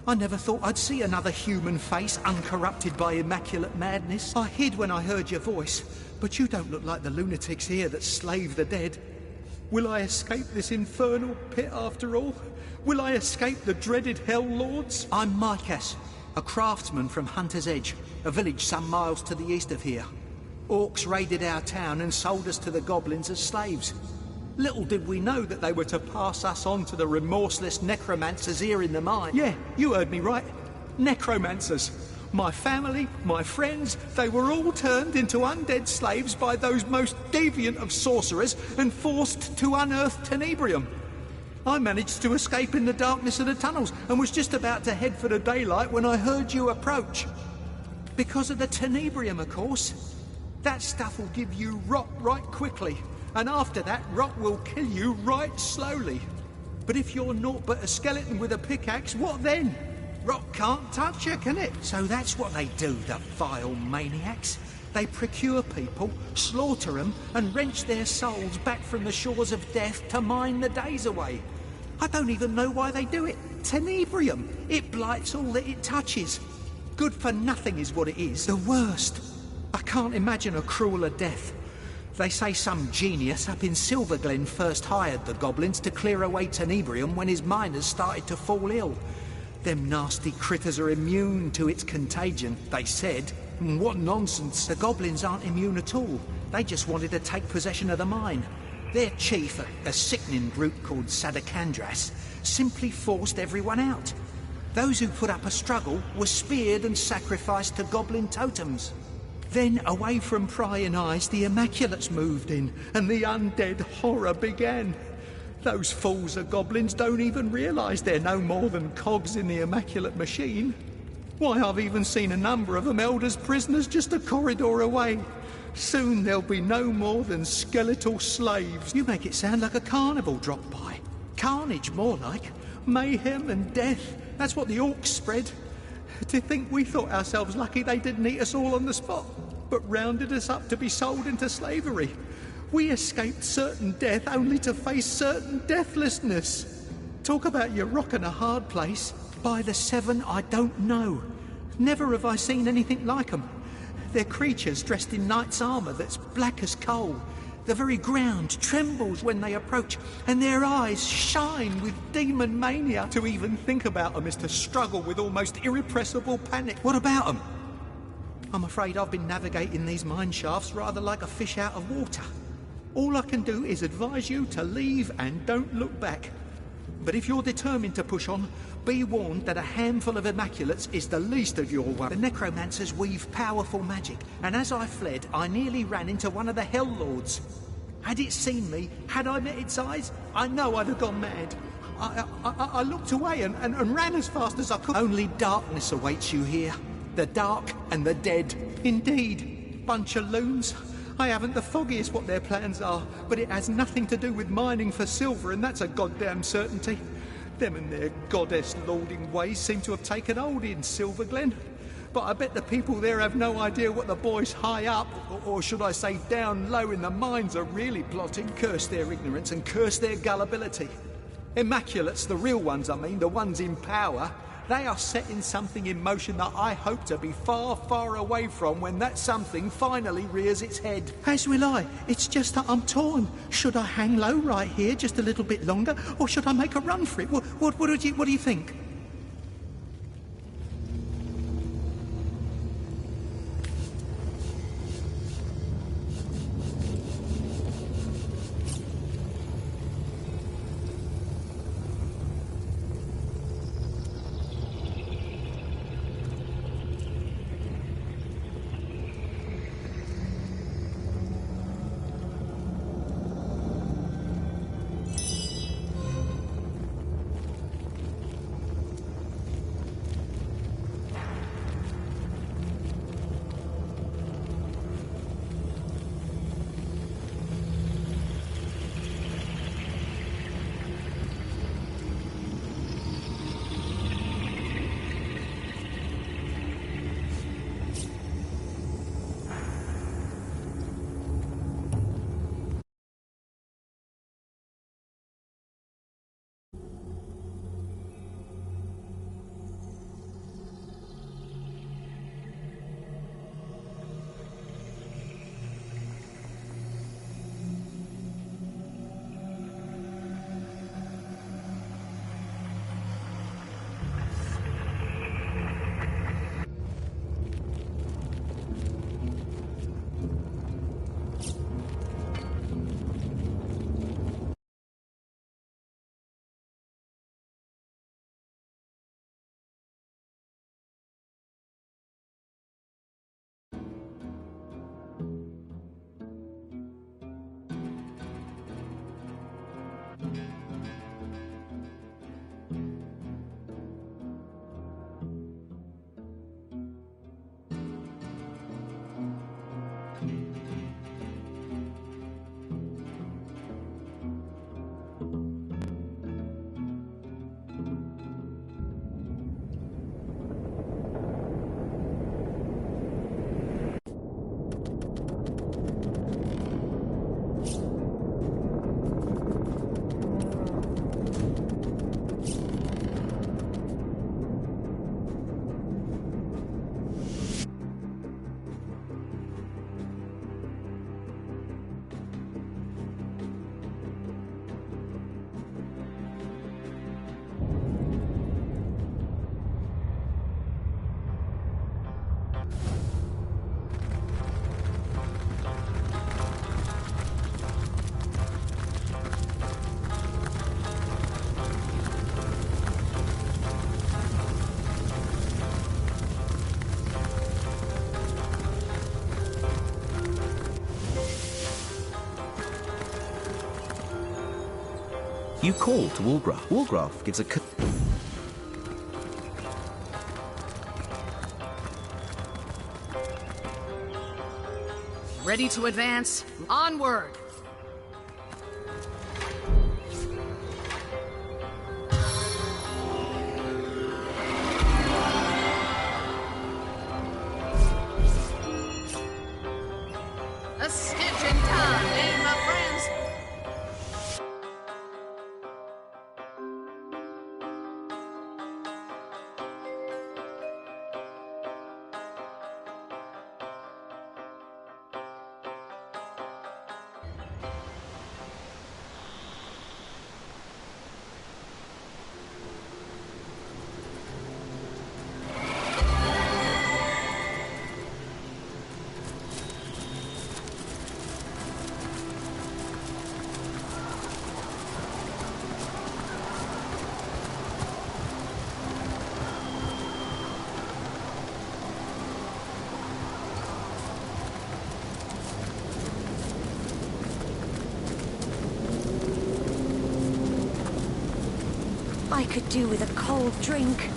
I never thought I'd see another human face uncorrupted by immaculate madness. I hid when I heard your voice, but you don't look like the lunatics here that slave the dead. Will I escape this infernal pit after all? Will I escape the dreaded Hell Lords? I'm Mykas, a craftsman from Hunter's Edge, a village some miles to the east of here. Orcs raided our town and sold us to the goblins as slaves. Little did we know that they were to pass us on to the remorseless necromancers here in the mine. Yeah, you heard me right. Necromancers. My family, my friends, they were all turned into undead slaves by those most deviant of sorcerers and forced to unearth Tenebrium. I managed to escape in the darkness of the tunnels and was just about to head for the daylight when I heard you approach. Because of the Tenebrium, of course. That stuff will give you rot right quickly. And after that, rot will kill you right slowly. But if you're naught but a skeleton with a pickaxe, what then? Rot can't touch you, can it? So that's what they do, the vile maniacs. They procure people, slaughter them, and wrench their souls back from the shores of death to mine the days away. I don't even know why they do it. Tenebrium. It blights all that it touches. Good for nothing is what it is. The worst. I can't imagine a crueler death. They say some genius up in Silverglen first hired the goblins to clear away Tenebrium when his miners started to fall ill. Them nasty critters are immune to its contagion, they said. What nonsense. The goblins aren't immune at all. They just wanted to take possession of the mine. Their chief, a sickening brute called Sadakandras, simply forced everyone out. Those who put up a struggle were speared and sacrificed to goblin totems. Then, away from prying eyes, the Immaculates moved in, and the undead horror began. Those fools of goblins don't even realise they're no more than cogs in the Immaculate machine. Why, I've even seen a number of them held as prisoners just a corridor away. Soon there'll be no more than skeletal slaves. You make it sound like a carnival dropped by. Carnage, more like. Mayhem and death. That's what the orcs spread. To think we thought ourselves lucky they didn't eat us all on the spot, but rounded us up to be sold into slavery. We escaped certain death only to face certain deathlessness. Talk about your rock and a hard place. By the seven, I don't know. Never have I seen anything like them. They're creatures dressed in knight's armour that's black as coal. The very ground trembles when they approach, and their eyes shine with demon mania. To even think about them is to struggle with almost irrepressible panic. What about them? I'm afraid I've been navigating these mine shafts rather like a fish out of water. All I can do is advise you to leave and don't look back. But if you're determined to push on, be warned that a handful of Immaculates is the least of your worries. The necromancers weave powerful magic, and as I fled, I nearly ran into one of the Hell Lords. Had it seen me, had I met its eyes, I know I'd have gone mad. I looked away and ran as fast as I could. Only darkness awaits you here. The dark and the dead. Indeed. Bunch of loons. I haven't the foggiest what their plans are, but it has nothing to do with mining for silver, and that's a goddamn certainty. Them and their goddess-lording ways seem to have taken hold in Silver Glen. But I bet the people there have no idea what the boys high up, or should I say down low in the mines, are really plotting. Curse their ignorance and curse their gullibility. Immaculates, the real ones I mean, the ones in power, they are setting something in motion that I hope to be far, far away from when that something finally rears its head. As will I. It's just that I'm torn. Should I hang low right here just a little bit longer, or should I make a run for it? What do you think? You call to Walgraf. Walgraf gives a... Ready to advance? Onward! A stitch in time, eh, my friends? I could do with a cold drink.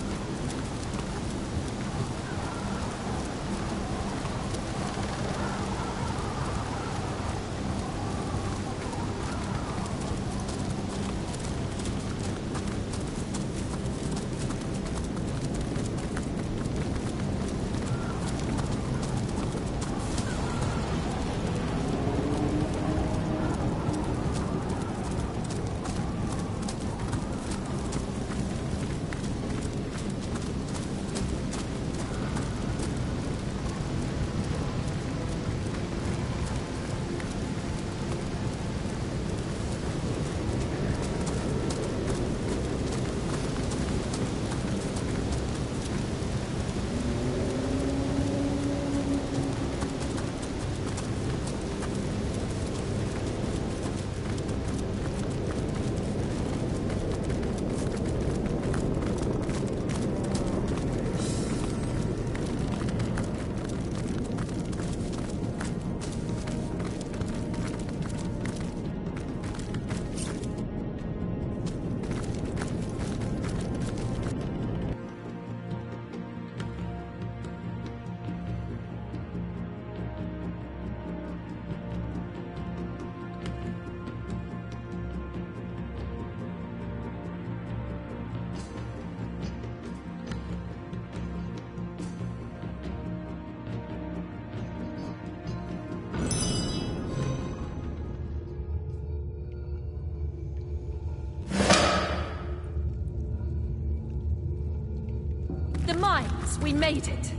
The mines! We made it!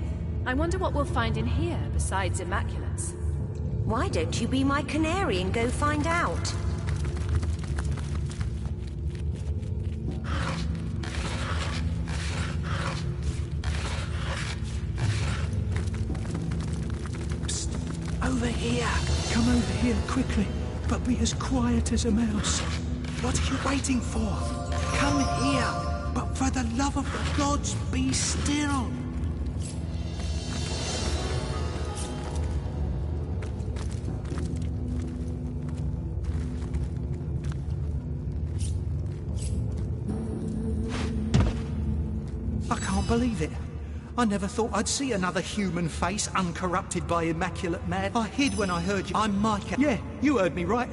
I wonder what we'll find in here besides Immaculates. Why don't you be my canary and go find out? Psst. Over here! Come over here quickly, but be as quiet as a mouse. What are you waiting for? Come here! But for the love of the gods, be still! I can't believe it. I never thought I'd see another human face uncorrupted by immaculate mad. I hid when I heard you. I'm Micah. Yeah, you heard me right.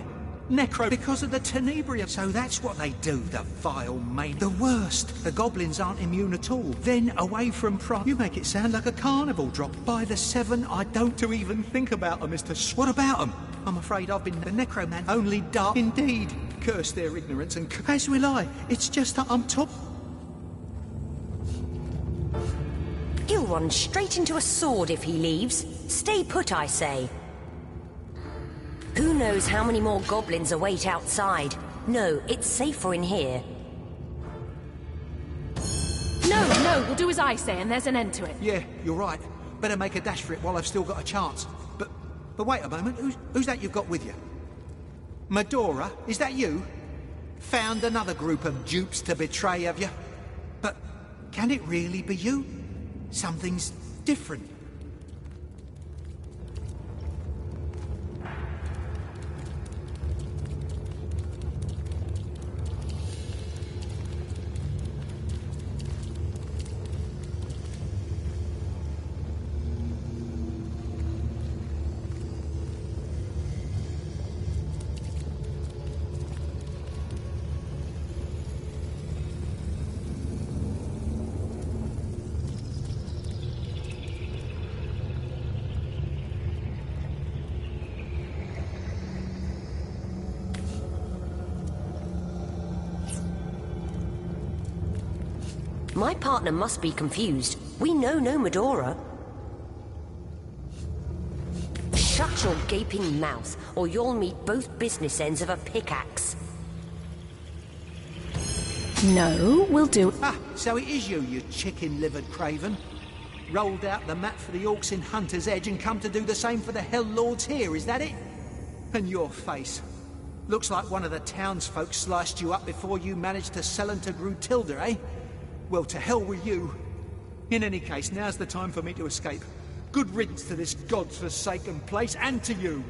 Necro, because of the Tenebrium. So that's what they do, the vile mane. The worst. The goblins aren't immune at all. Then, away from Pro... You make it sound like a carnival drop. By the seven, I don't to even think about them, Mr. What about them? I'm afraid I've been the Necroman. Only dark. Indeed. Curse their ignorance and... As will I. It's just that I'm top... He'll run straight into a sword if he leaves. Stay put, I say. Who knows how many more goblins await outside? No, it's safer in here. No, we'll do as I say and there's an end to it. Yeah, you're right. Better make a dash for it while I've still got a chance. But wait a moment, who's that you've got with you? Medora, is that you? Found another group of dupes to betray, have you? But can it really be you? Something's different. My partner must be confused. We know no Medora. Shut your gaping mouth, or you'll meet both business ends of a pickaxe. No, we'll do... Ah, so it is you chicken-livered craven. Rolled out the map for the orcs in Hunter's Edge and come to do the same for the Hell Lords here, is that it? And your face. Looks like one of the townsfolk sliced you up before you managed to sell 'em to Grutilda, eh? Well, to hell with you. In any case, now's the time for me to escape. Good riddance to this godforsaken place, and to you.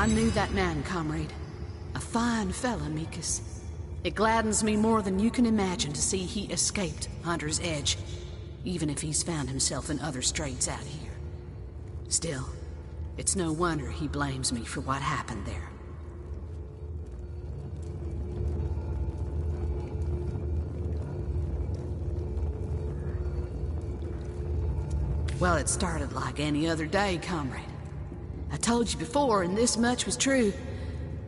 I knew that man, comrade. A fine fella, Mikas. It gladdens me more than you can imagine to see he escaped Hunter's Edge, even if he's found himself in other straits out here. Still, it's no wonder he blames me for what happened there. Well, it started like any other day, comrade. I told you before, and this much was true.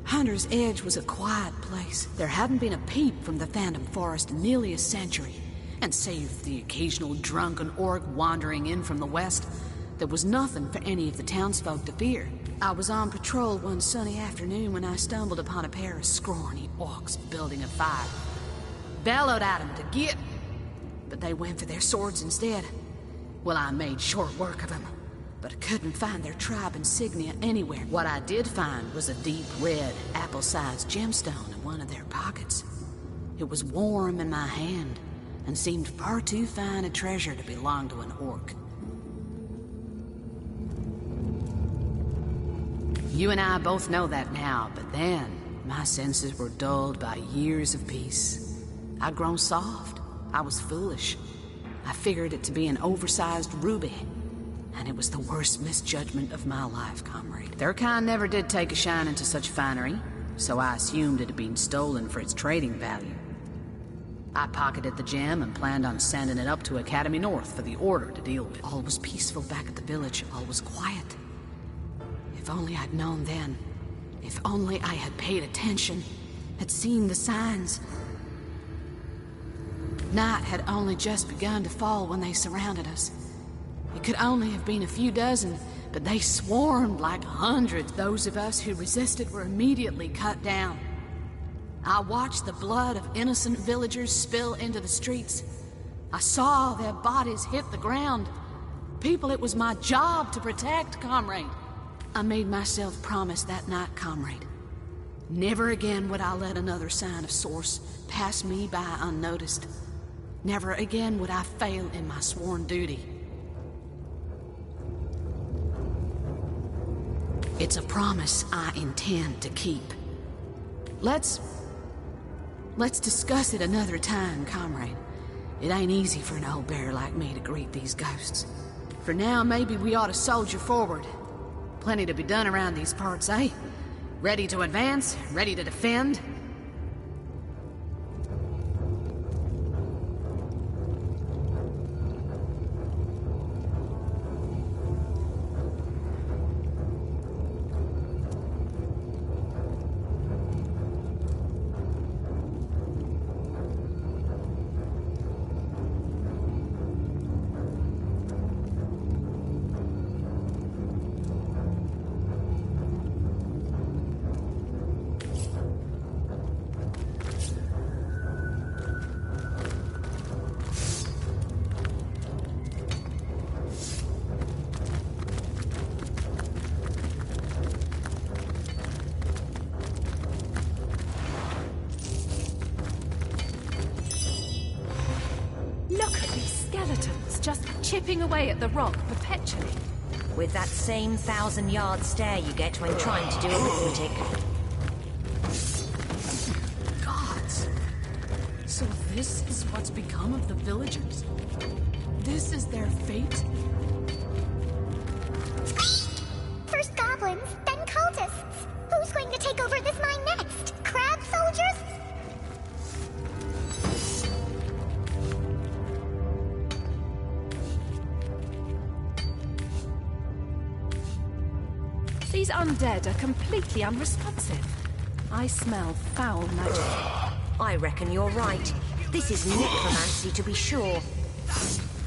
Hunter's Edge was a quiet place. There hadn't been a peep from the Phantom Forest in nearly a century. And save for the occasional drunken orc wandering in from the west, there was nothing for any of the townsfolk to fear. I was on patrol one sunny afternoon when I stumbled upon a pair of scrawny orcs building a fire. Bellowed at them to get, but they went for their swords instead. Well, I made short work of them, but I couldn't find their tribe insignia anywhere. What I did find was a deep red, apple-sized gemstone in one of their pockets. It was warm in my hand, and seemed far too fine a treasure to belong to an orc. You and I both know that now, but then, my senses were dulled by years of peace. I'd grown soft. I was foolish. I figured it to be an oversized ruby, and it was the worst misjudgment of my life, comrade. Their kind never did take a shine into such finery, so I assumed it had been stolen for its trading value. I pocketed the gem and planned on sending it up to Academy North for the Order to deal with. All was peaceful back at the village, all was quiet. If only I'd known then. If only I had paid attention, had seen the signs. Night had only just begun to fall when they surrounded us. It could only have been a few dozen, but they swarmed like hundreds. Those of us who resisted were immediately cut down. I watched the blood of innocent villagers spill into the streets. I saw their bodies hit the ground. People it was my job to protect, comrade. I made myself promise that night, comrade. Never again would I let another sign of source pass me by unnoticed. Never again would I fail in my sworn duty. It's a promise I intend to keep. Let's discuss it another time, comrade. It ain't easy for an old bear like me to greet these ghosts. For now, maybe we ought to soldier forward. Plenty to be done around these parts, eh? Ready to advance? Ready to defend? Just chipping away at the rock perpetually. With that same 1,000-yard stare you get when trying to do arithmetic. Gods! So this is what's become of the villagers? This is their fate? First goblins, then cultists. Who's going to take over this mine next? Crab soldiers? These undead are completely unresponsive. I smell foul magic. I reckon you're right. This is necromancy to be sure.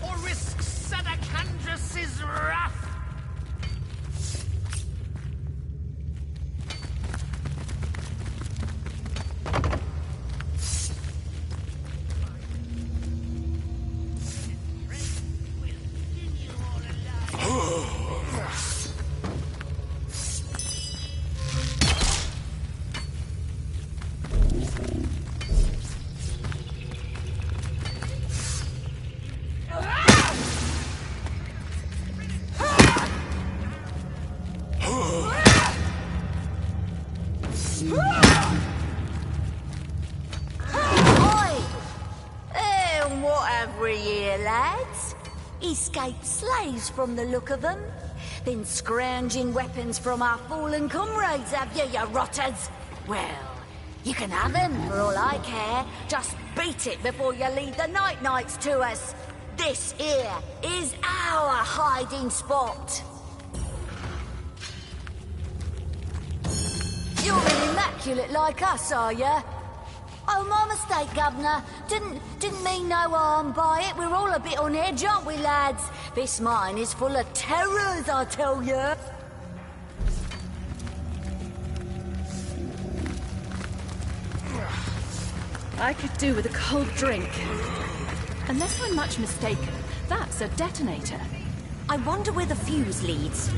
Or risk Sedacandrus's wrath. Oi! And what have we here, lads? Escaped slaves from the look of them. Been scrounging weapons from our fallen comrades, have you rotters? Well, you can have them for all I care. Just beat it before you lead the night-nights to us. This here is our hiding spot. You're an immaculate like us, are ya? Oh, my mistake, Governor. Didn't mean no harm by it. We're all a bit on edge, aren't we, lads? This mine is full of terrors, I tell ya. I could do with a cold drink. Unless I'm much mistaken, that's a detonator. I wonder where the fuse leads.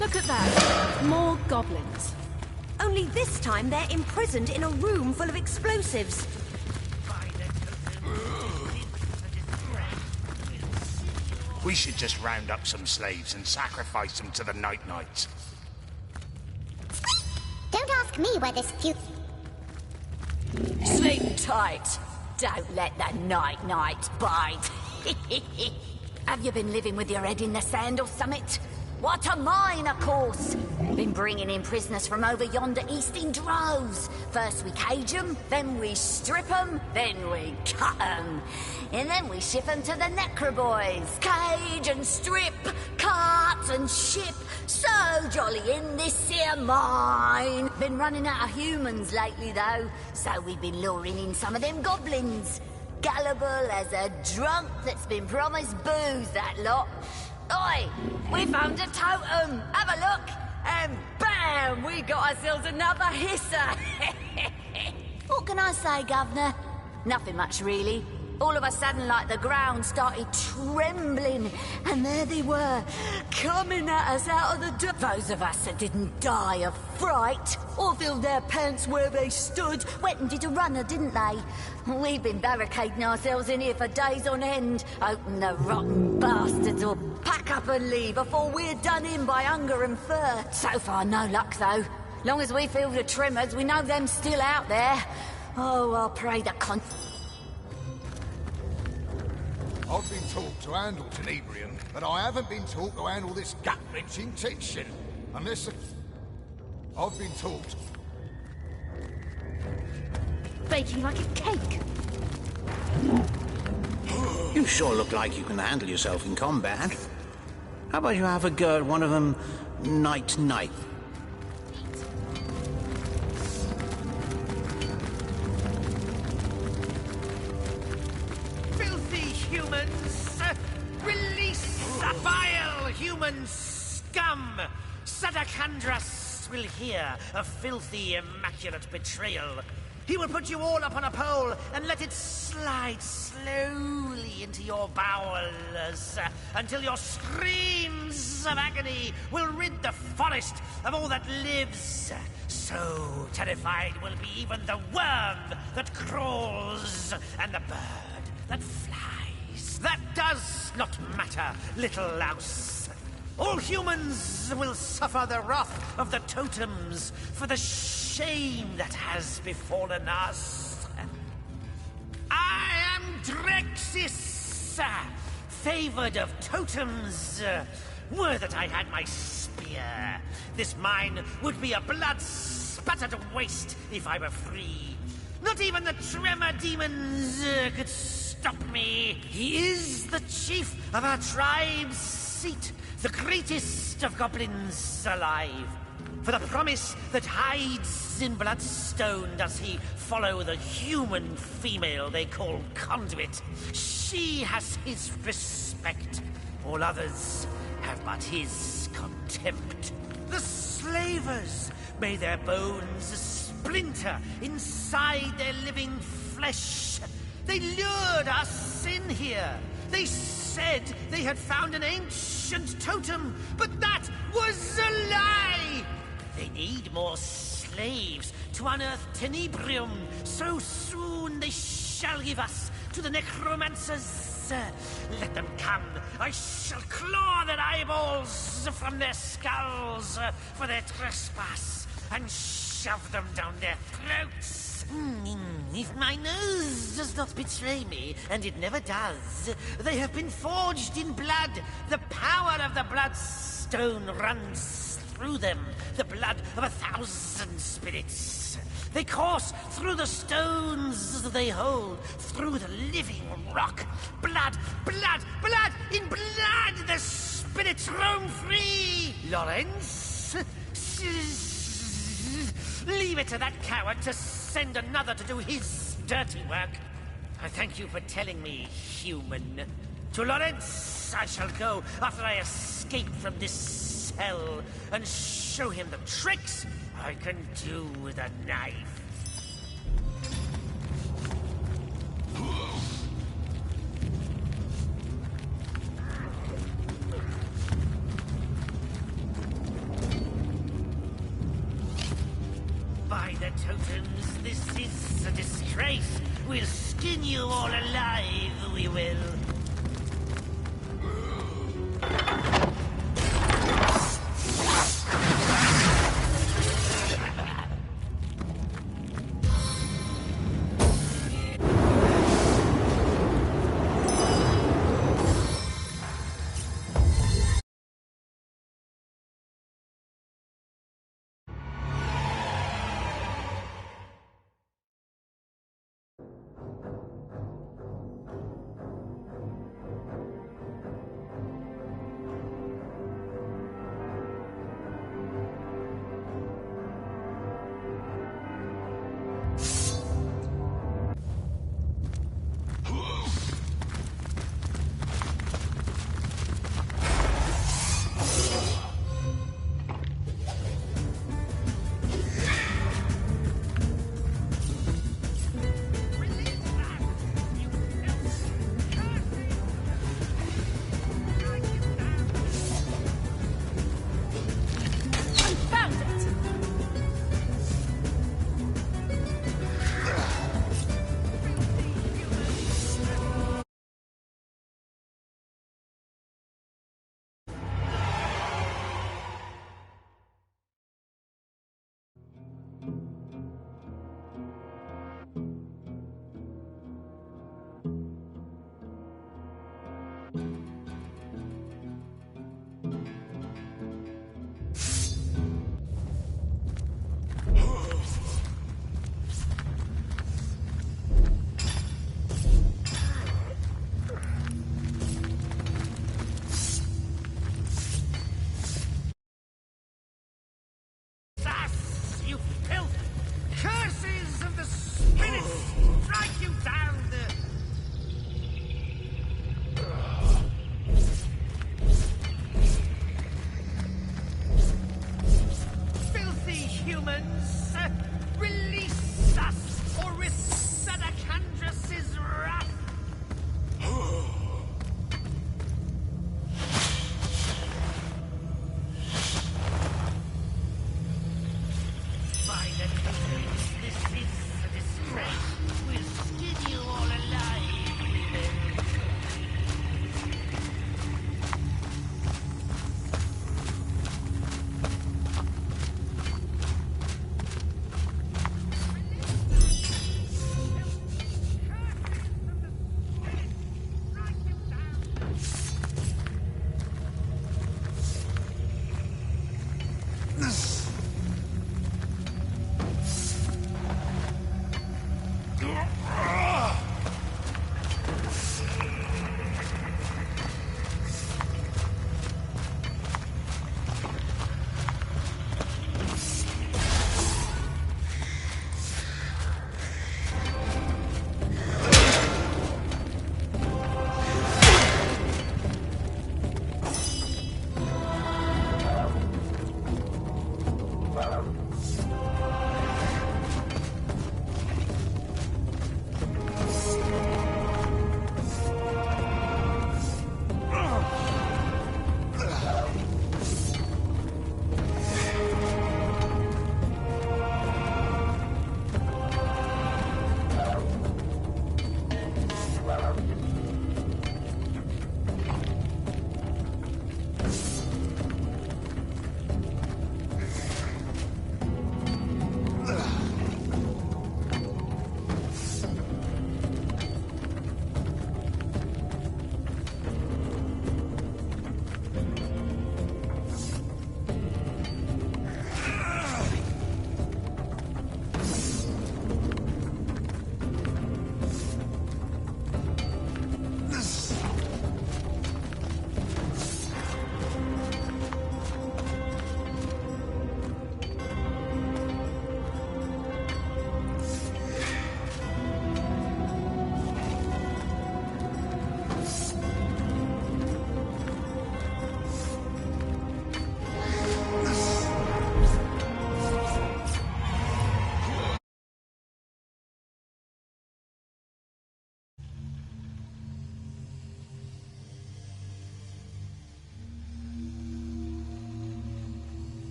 Look at that. More goblins. Only this time they're imprisoned in a room full of explosives. We should just round up some slaves and sacrifice them to the night-nights. Don't ask me where this Sleep tight. Don't let the night-nights bite. Have you been living with your head in the sand or summit? What a mine, of course! Been bringing in prisoners from over yonder east in droves. First we cage them, then we strip them, then we cut them. And then we ship them to the Necroboys. Cage and strip, cut and ship. So jolly in this here mine. Been running out of humans lately, though. So we've been luring in some of them goblins. Gullible as a drunk that's been promised booze, that lot. Oi! We found a totem! Have a look! And bam! We got ourselves another hisser! What can I say, Governor? Nothing much, really. All of a sudden, like, the ground started trembling, and there they were, coming at us out of the dirt. Those of us that didn't die of fright, or filled their pants where they stood, went and did a runner, didn't they? We've been barricading ourselves in here for days on end, hoping the rotten bastards will pack up and leave before we're done in by hunger and fur. So far, no luck, though. Long as we feel the tremors, we know them still out there. Oh, I'll pray the I've been taught to handle Tenebrium, but I haven't been taught to handle this gut-wrenching tension. Unless I've been taught. Baking like a cake. You sure look like you can handle yourself in combat. How about you have a go at one of them night-night? Humans! Release the vile human scum! Sadakandras will hear of filthy, immaculate betrayal. He will put you all up on a pole and let it slide slowly into your bowels until your screams of agony will rid the forest of all that lives. So terrified will be even the worm that crawls and the bird that flies. That does not matter, little louse. All humans will suffer the wrath of the totems for the shame that has befallen us. I am Drexis, favored of totems. Were that I had my spear, this mine would be a blood-spattered waste if I were free. Not even the tremor demons could stop me. He is the chief of our tribe's seat, the greatest of goblins alive. For the promise that hides in bloodstone does he follow the human female they call Conduit. She has his respect. All others have but his contempt. The slavers, may their bones splinter inside their living flesh. They lured us in here. They said they had found an ancient totem, but that was a lie! They need more slaves to unearth Tenebrium. So soon they shall give us to the necromancers. Let them come. I shall claw their eyeballs from their skulls for their trespass and shove them down their throats. If my nose does not betray me, and it never does, they have been forged in blood. The power of the bloodstone runs through them, the blood of 1,000 spirits. They course through the stones they hold, through the living rock. Blood, blood, blood! In blood the spirits roam free! Lawrence? Leave it to that coward to send another to do his dirty work. I thank you for telling me, human. To Lawrence I shall go after I escape from this cell and show him the tricks I can do with a knife. By the totems, this is a disgrace. We'll skin you all alive, we will.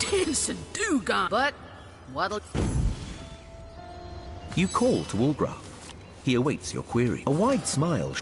dancing do-gon. But what'll... You call to Ulgraf. He awaits your query. A wide smile.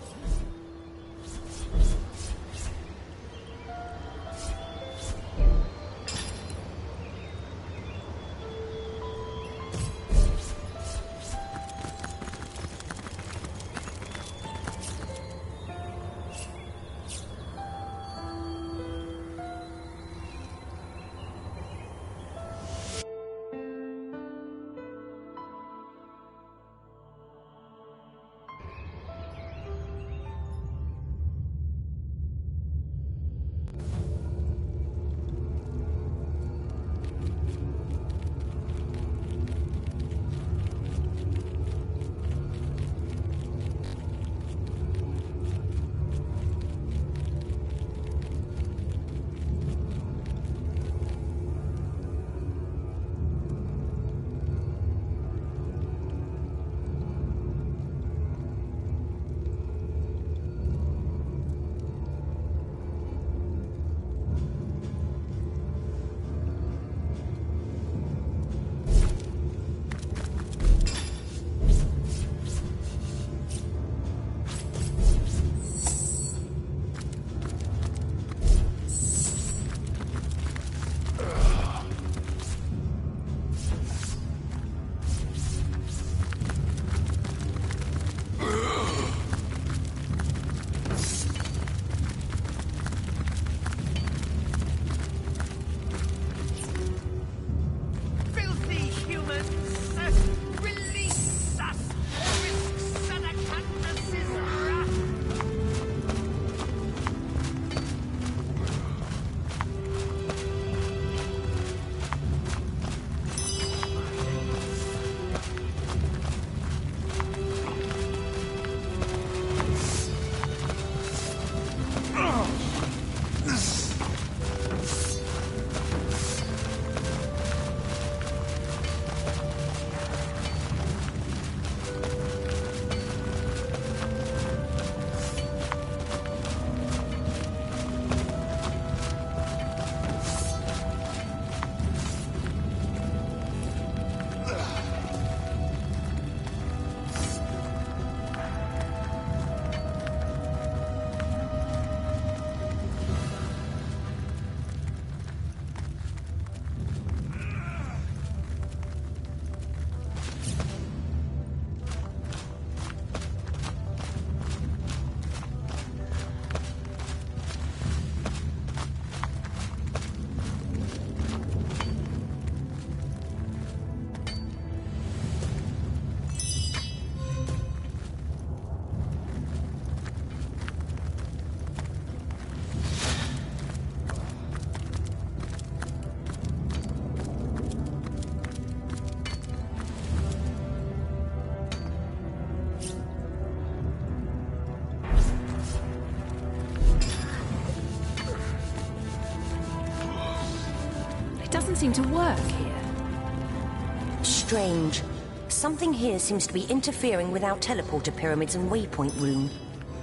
Doesn't seem to work here. Strange. Something here seems to be interfering with our teleporter pyramids and waypoint room.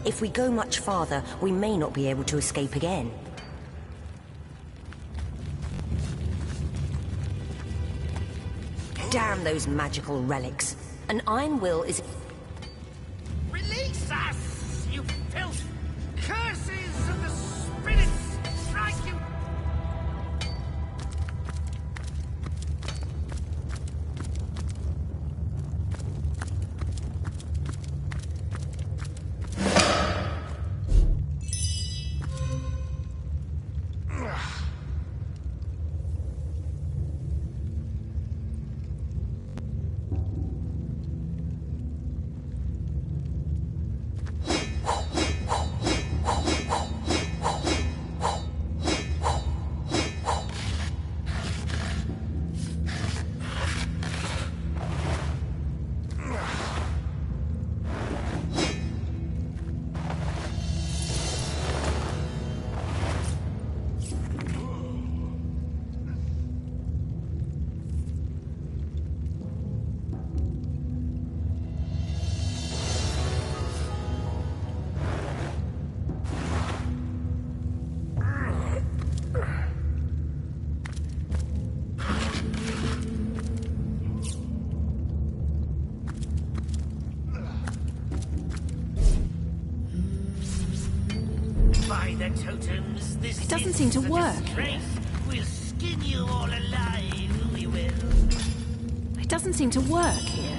If we go much farther, we may not be able to escape again. Damn those magical relics. An iron will is... Release us, you filth! Curses of the spirits strike you! their totems. This It doesn't seem to work. We'll skin you all alive, we will. It doesn't seem to work here.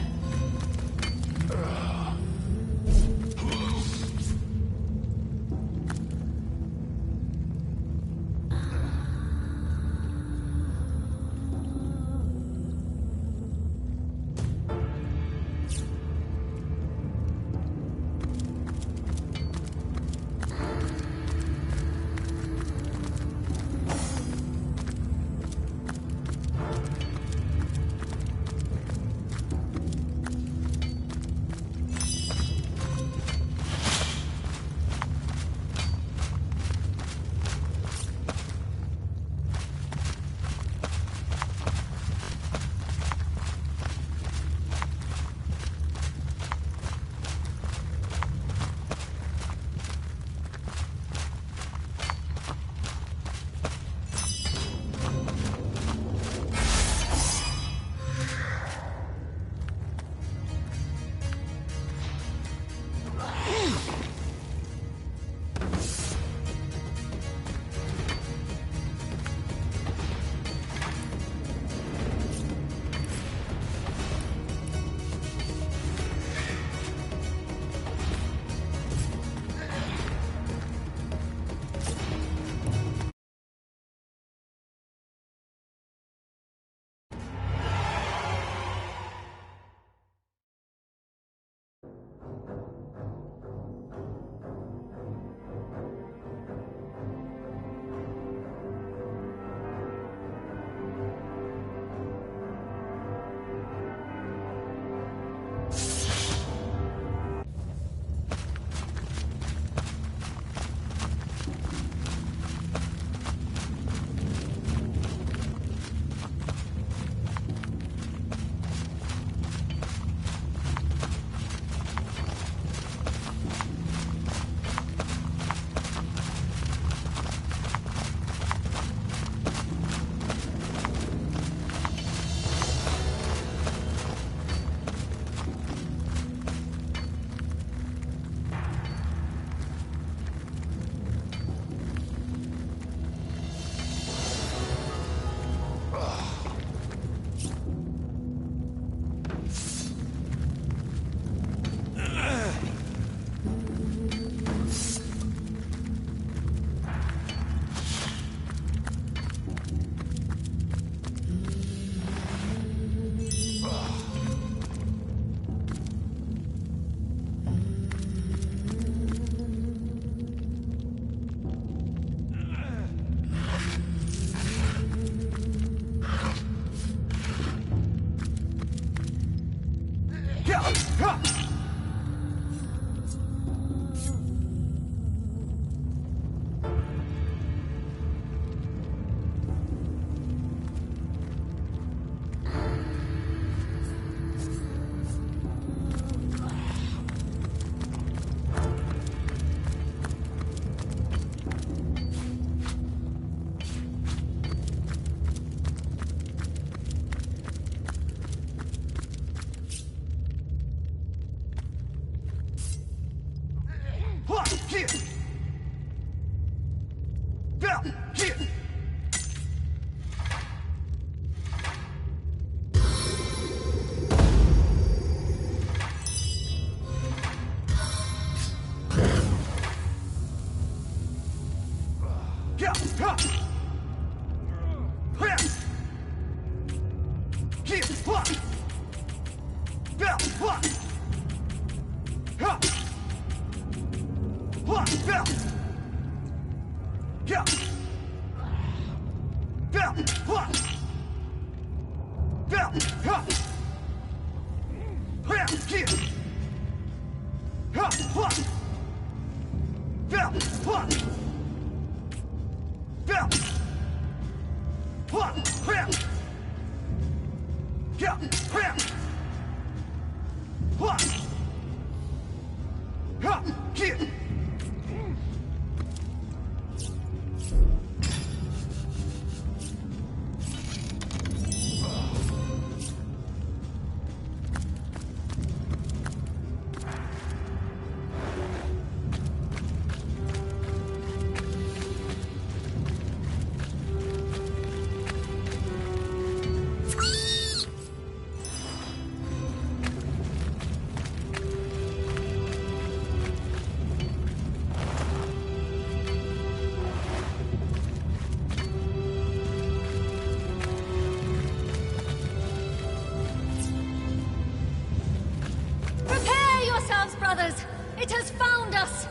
It has found us!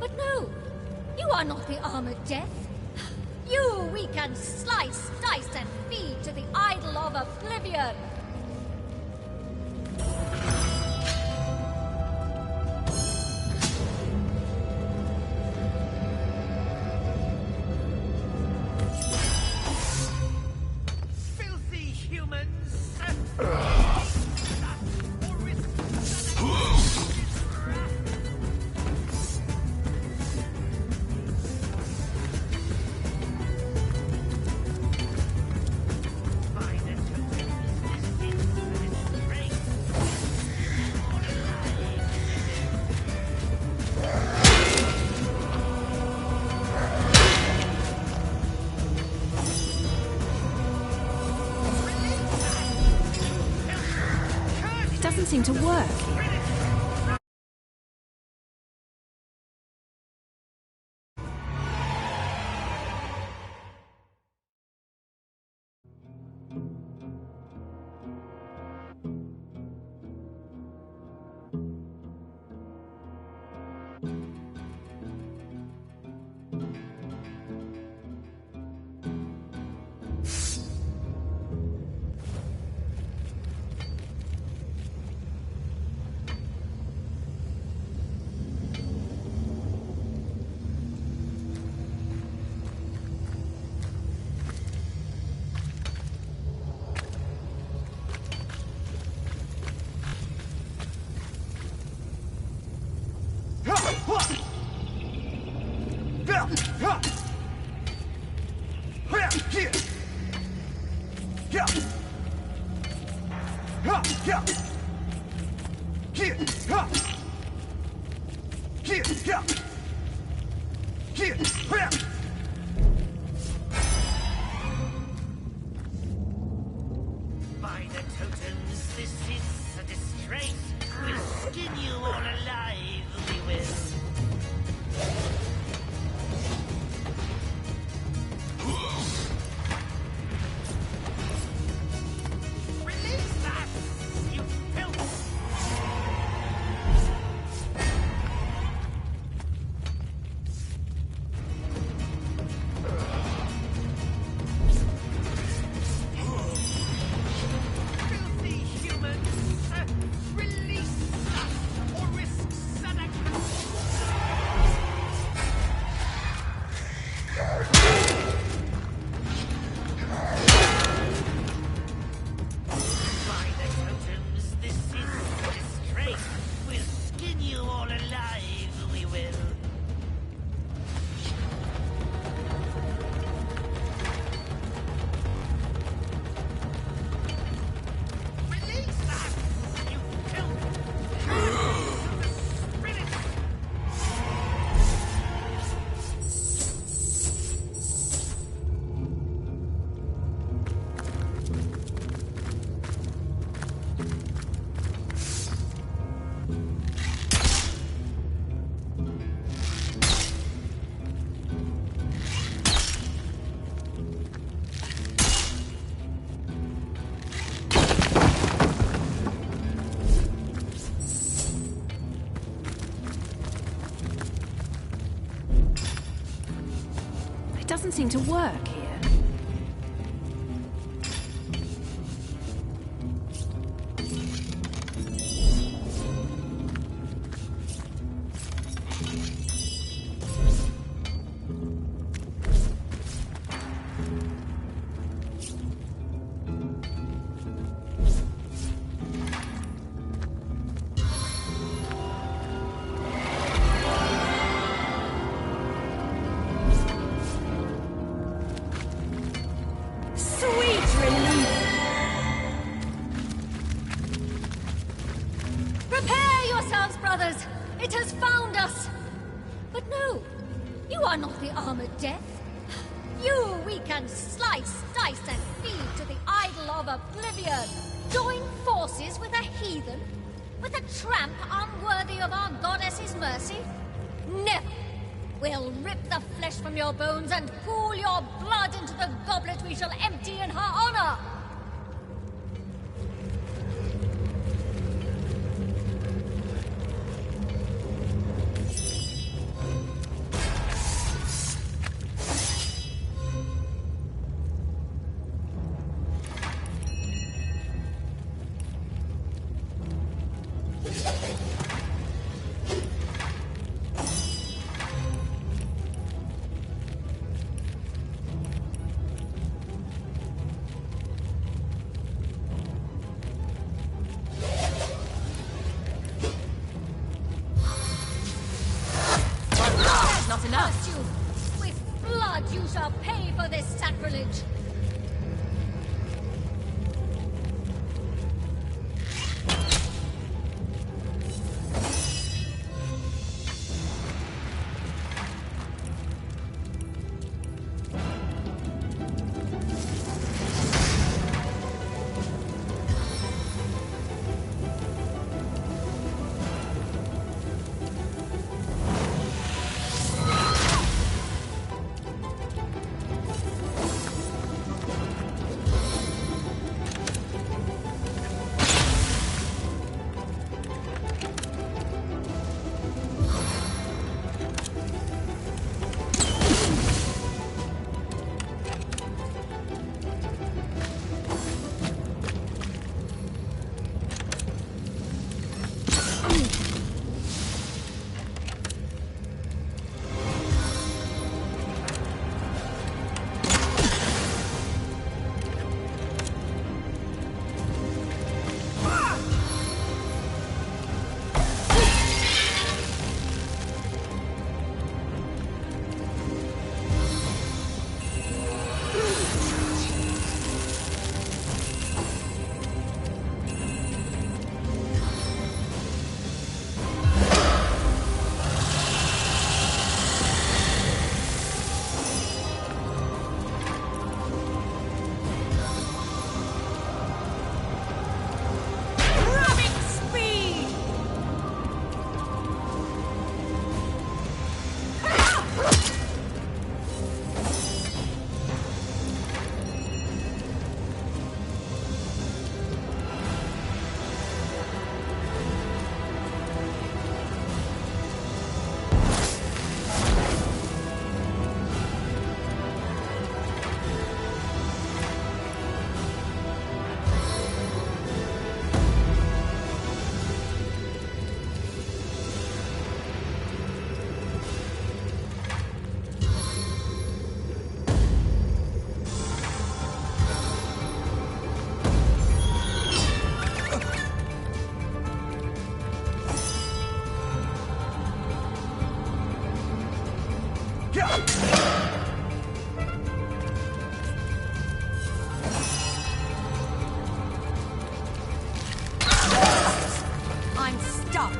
But no, you are not the armored death. You we can slice, dice, and feed to the idol of oblivion. Filthy humans! It doesn't seem to work here. By the totems, this is a disgrace. We'll skin you all alive, we will. Release that, you filth! Filthy humans! Release us, or risk By the totems, this is a disgrace. We'll skin you all alive, we will. Release that, you filth! It doesn't seem to work here. Sweet relief! Prepare yourselves, brothers! It has found us! But no, you are not the armored death. You we can slice, dice, and feed to the idol of oblivion. Join forces with a heathen? With a tramp unworthy of our goddess's mercy? Never! We'll rip the flesh from your bones and pool your blood into the goblet we shall empty in her honor! shall pay for this sacrilege! I'm stuck.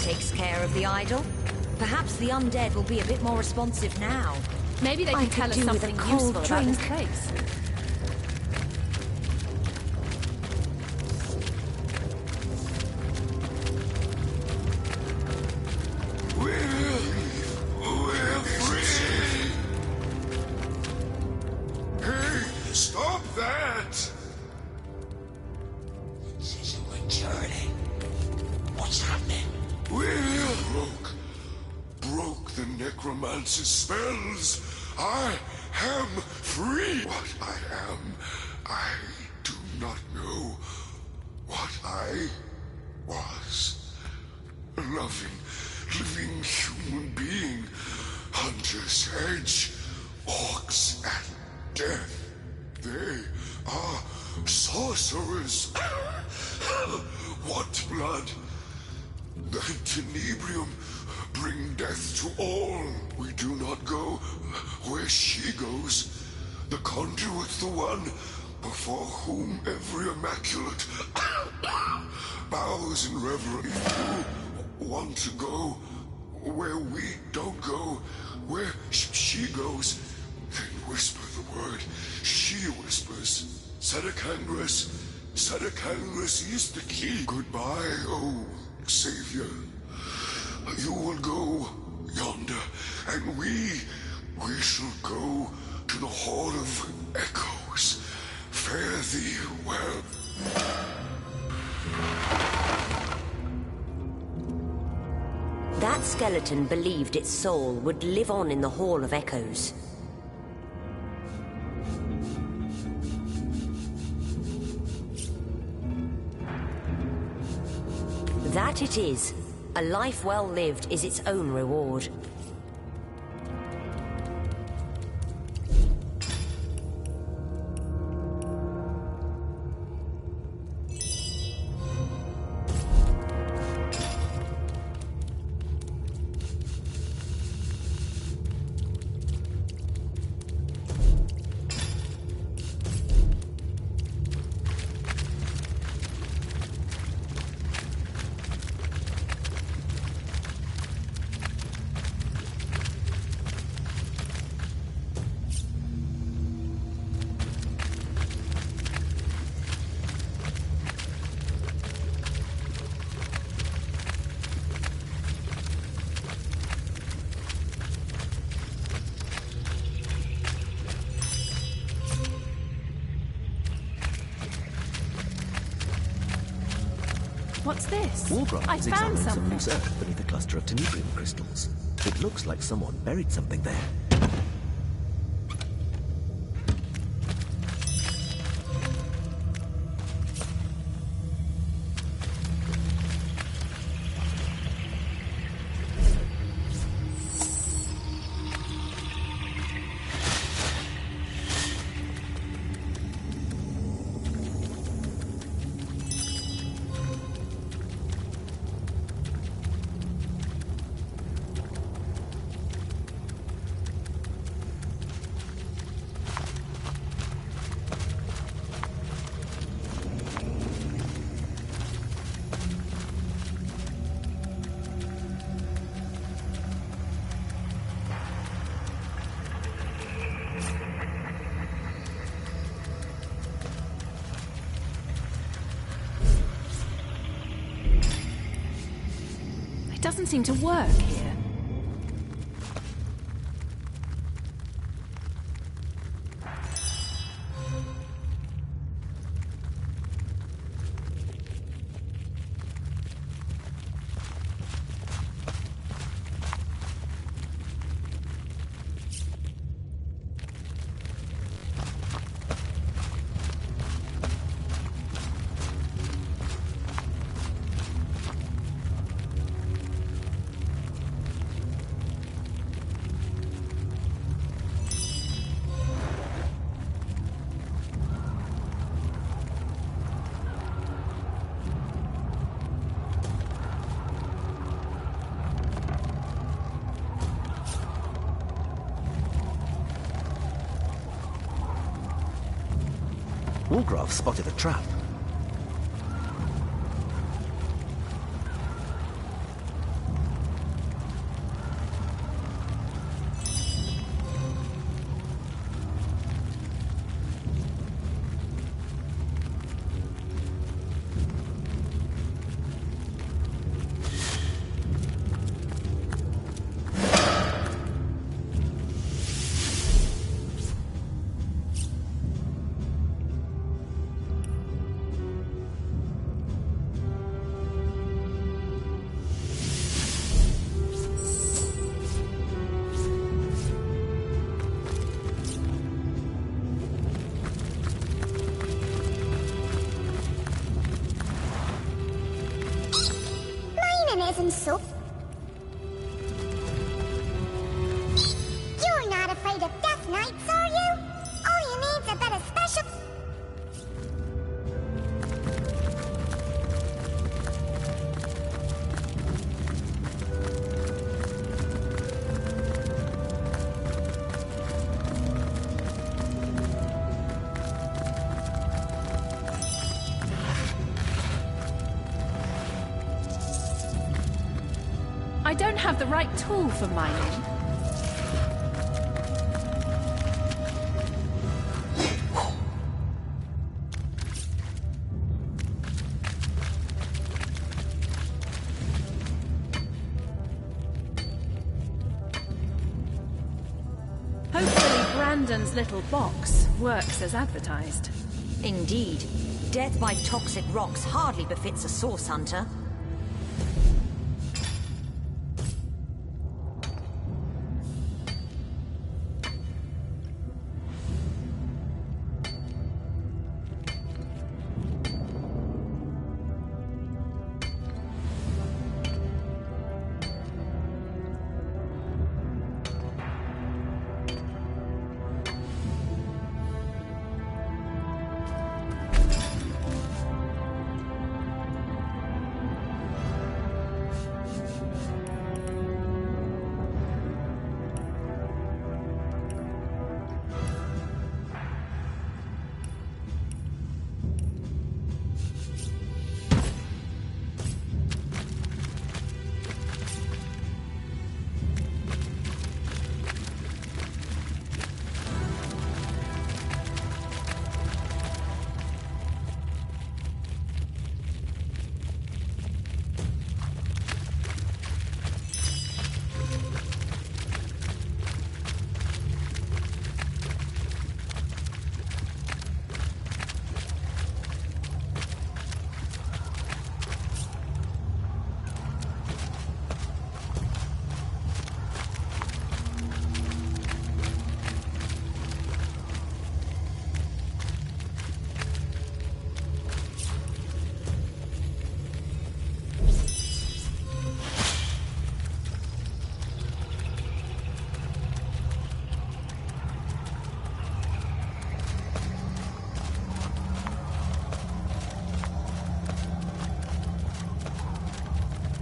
Takes care of the idol. Perhaps the undead will be a bit more responsive now. Maybe they can tell us something useful about this place. We're free! Hey, stop that! This isn't returning. What's happening? We broke the necromancer's spells. I am free. What I am, I do not know. What I was. A loving, living human being. Hunter's edge. Orcs and death. They are sorcerers. What blood? The tenebrium bring death to all. We do not go where she goes. The conduit, the one before whom every immaculate bows in reverence. You want to go where we don't go, where she goes, then whisper the word. She whispers. Sedekangris. Sedekangris is the key. Goodbye, oh Savior. You will go yonder, and we shall go to the Hall of Echoes. Fare thee well. That skeleton believed its soul would live on in the Hall of Echoes. That it is. A life well lived is its own reward. What's this? Wargraf I is found examining some something. loose earth beneath a cluster of tenebrium crystals. It looks like someone buried something there. Doesn't seem to work here. Wargraf spotted a trap. so. You're not afraid of Death Knights, are you? All you need's a bit of special... I don't have the right tool for mining. Hopefully Brandon's little box works as advertised. Indeed. Death by toxic rocks hardly befits a source hunter.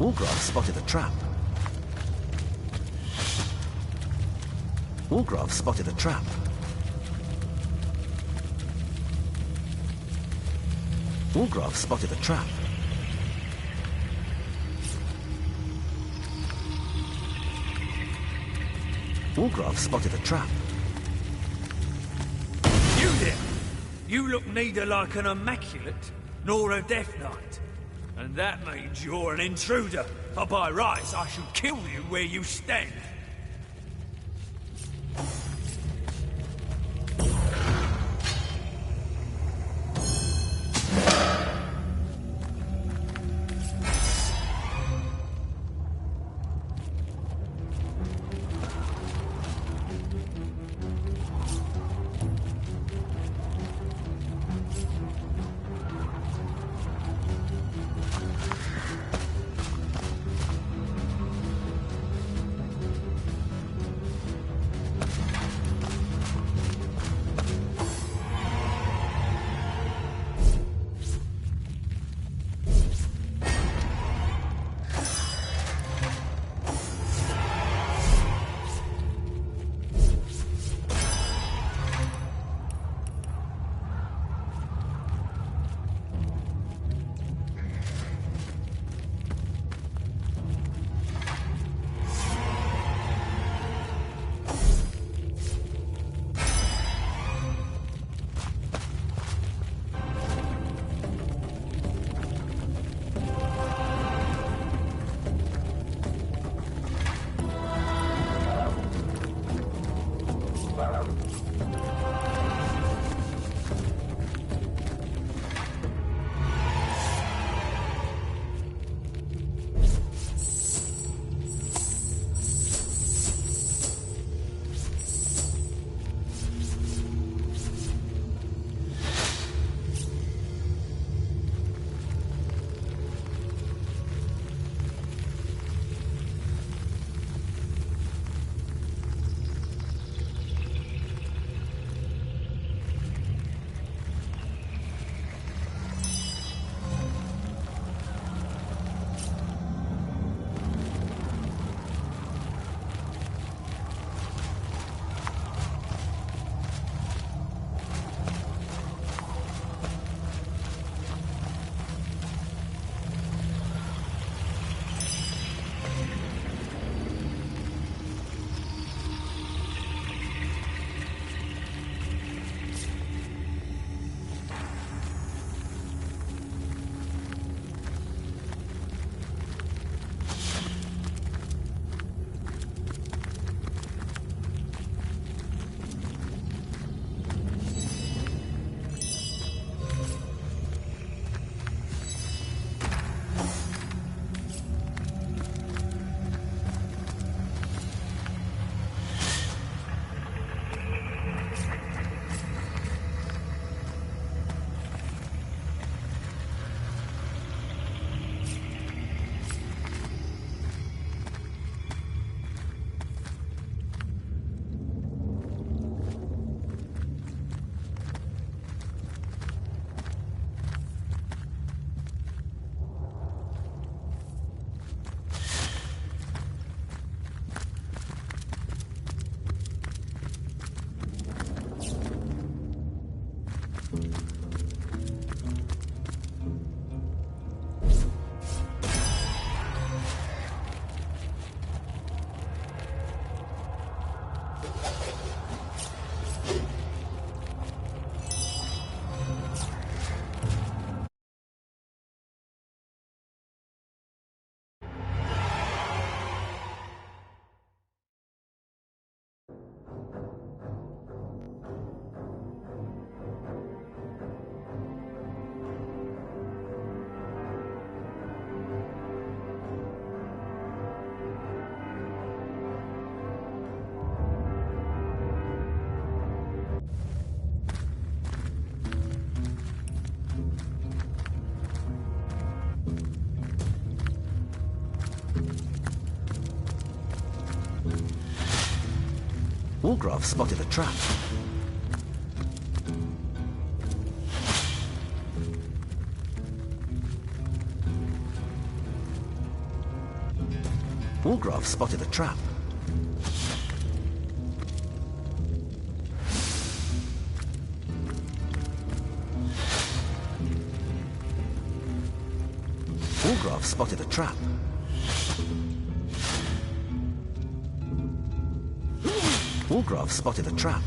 Wolgraff spotted a trap. Wolgraff spotted a trap. Wolgraff spotted a trap. Wolgraff spotted a trap. You there! You look neither like an Immaculate nor a Death Knight. And that means you're an intruder. Or by rights, I shall kill you where you stand. Wolgraff spotted a trap. Wolgraff spotted a trap. Wolgraff spotted a trap. Wolgraff spotted a trap.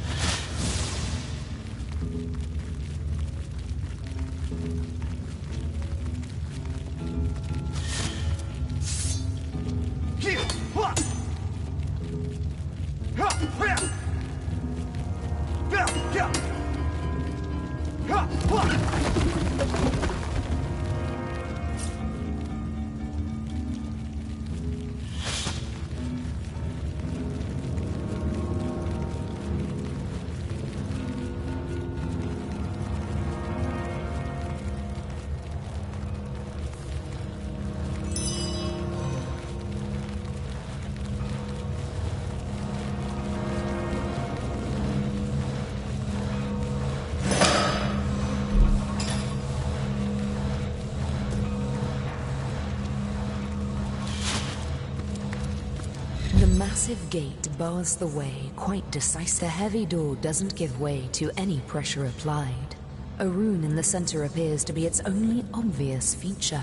The massive gate bars the way quite decisive. The heavy door doesn't give way to any pressure applied. A rune in the center appears to be its only obvious feature.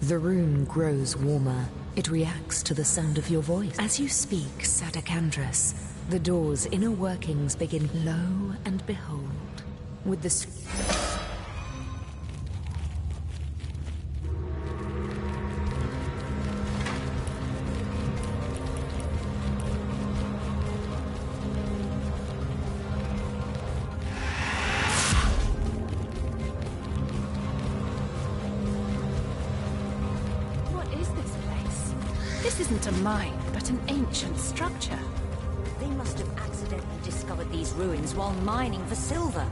The rune grows warmer. It reacts to the sound of your voice. As you speak, Sadakandras, the door's inner workings begin. Lo and behold, with the... This isn't a mine, but an ancient structure. They must have accidentally discovered these ruins while mining for silver.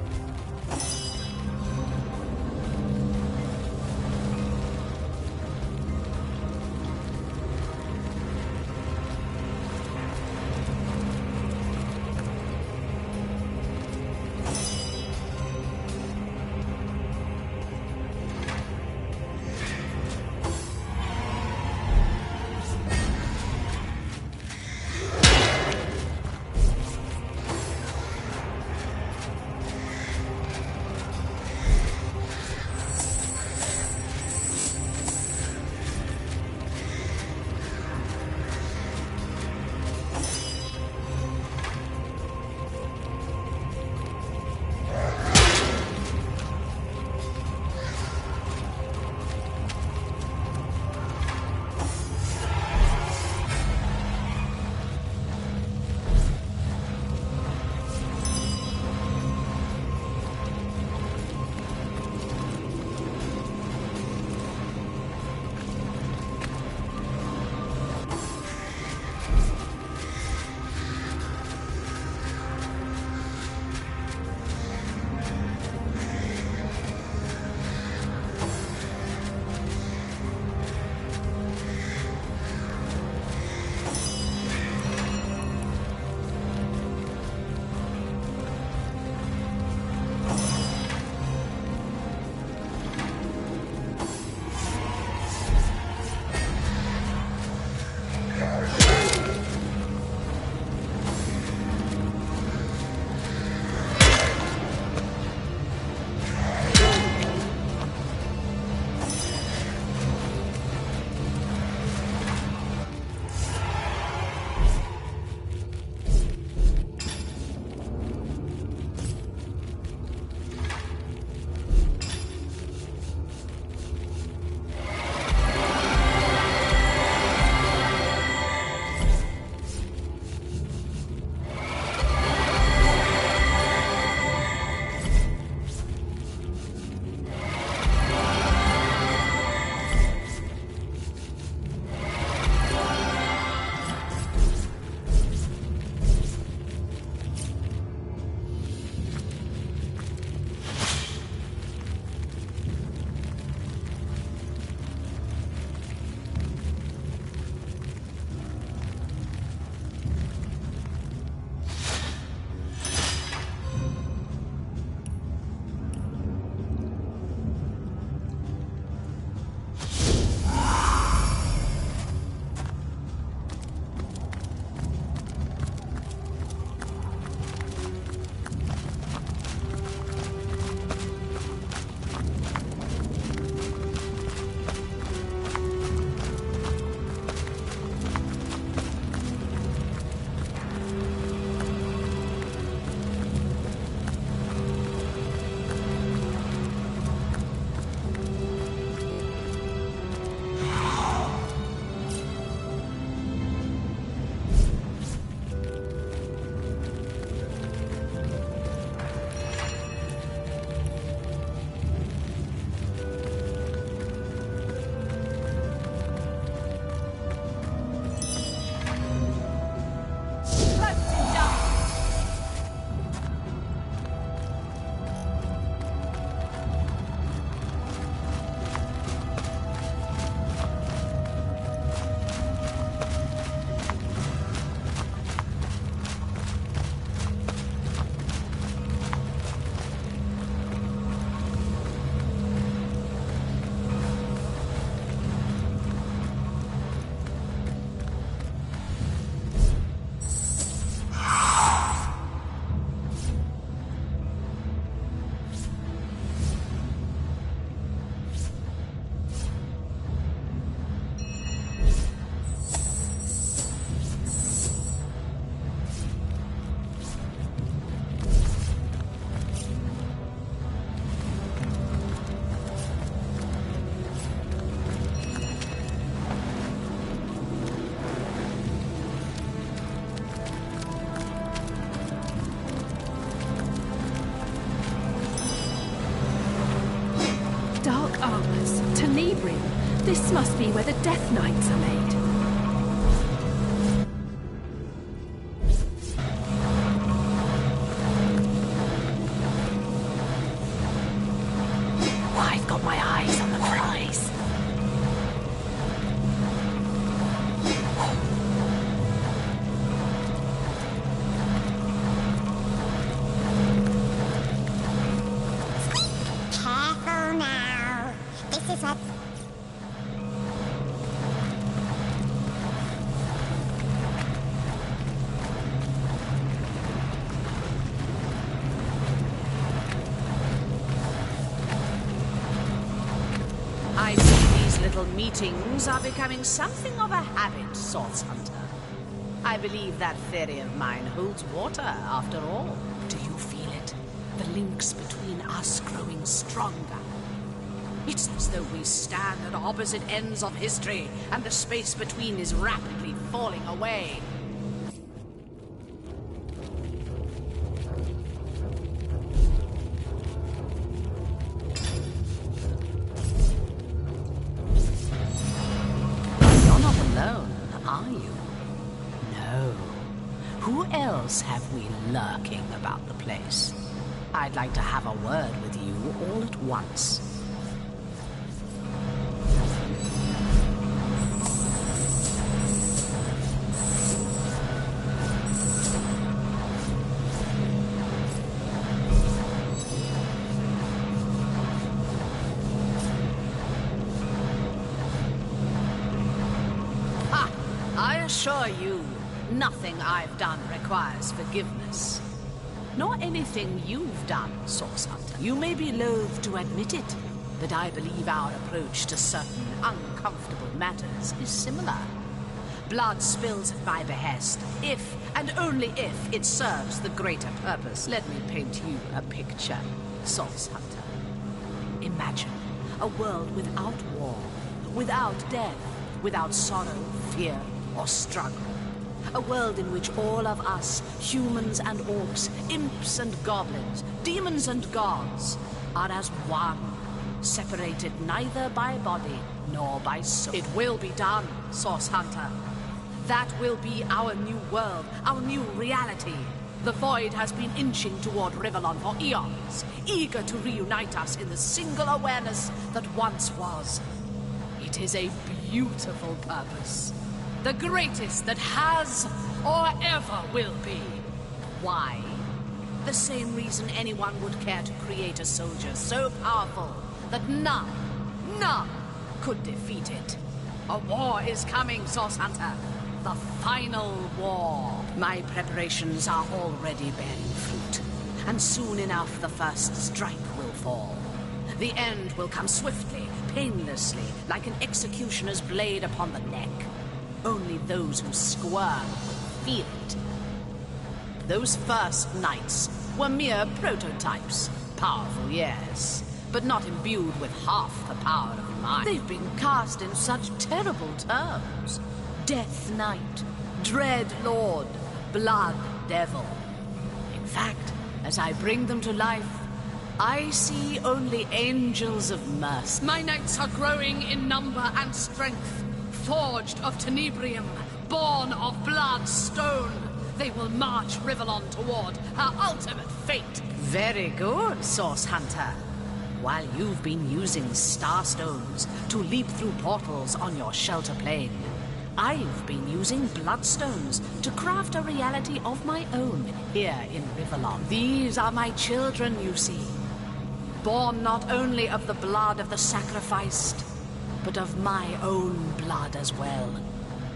This must be where the Death Knights are made. I've got my eyes on the prize. Careful now. This is what... I see these little meetings are becoming something of a habit, Source Hunter. I believe that theory of mine holds water, after all. Do you feel it? The links between us growing stronger. It's as though we stand at opposite ends of history, and the space between is rapidly falling away. You're not alone, are you? No. Who else have we lurking about the place? I'd like to have a word with you all at once. I assure you, nothing I've done requires forgiveness. Nor anything you've done, Source Hunter. You may be loath to admit it, but I believe our approach to certain uncomfortable matters is similar. Blood spills at my behest, if, and only if, it serves the greater purpose. Let me paint you a picture, Source Hunter. Imagine a world without war, without death, without sorrow, fear, or struggle. A world in which all of us, humans and orcs, imps and goblins, demons and gods, are as one, separated neither by body nor by soul. It will be done, Source Hunter. That will be our new world, our new reality. The Void has been inching toward Rivellon for eons, eager to reunite us in the single awareness that once was. It is a beautiful purpose. The greatest that has or ever will be. Why? The same reason anyone would care to create a soldier so powerful that none could defeat it. A war is coming, Source Hunter. The final war. My preparations are already bearing fruit. And soon enough the first strike will fall. The end will come swiftly, painlessly, like an executioner's blade upon the neck. Only those who squirm will feel it. Those first knights were mere prototypes. Powerful, yes, but not imbued with half the power of mine. They've been cast in such terrible terms. Death Knight, Dread Lord, Blood Devil. In fact, as I bring them to life, I see only angels of mercy. My knights are growing in number and strength. Forged of Tenebrium, born of blood stone, they will march Rivellon toward her ultimate fate. Very good, Source Hunter. While you've been using Starstones to leap through portals on your shelter plane, I've been using Bloodstones to craft a reality of my own here in Rivellon. These are my children, you see. Born not only of the blood of the sacrificed, but of my own blood as well.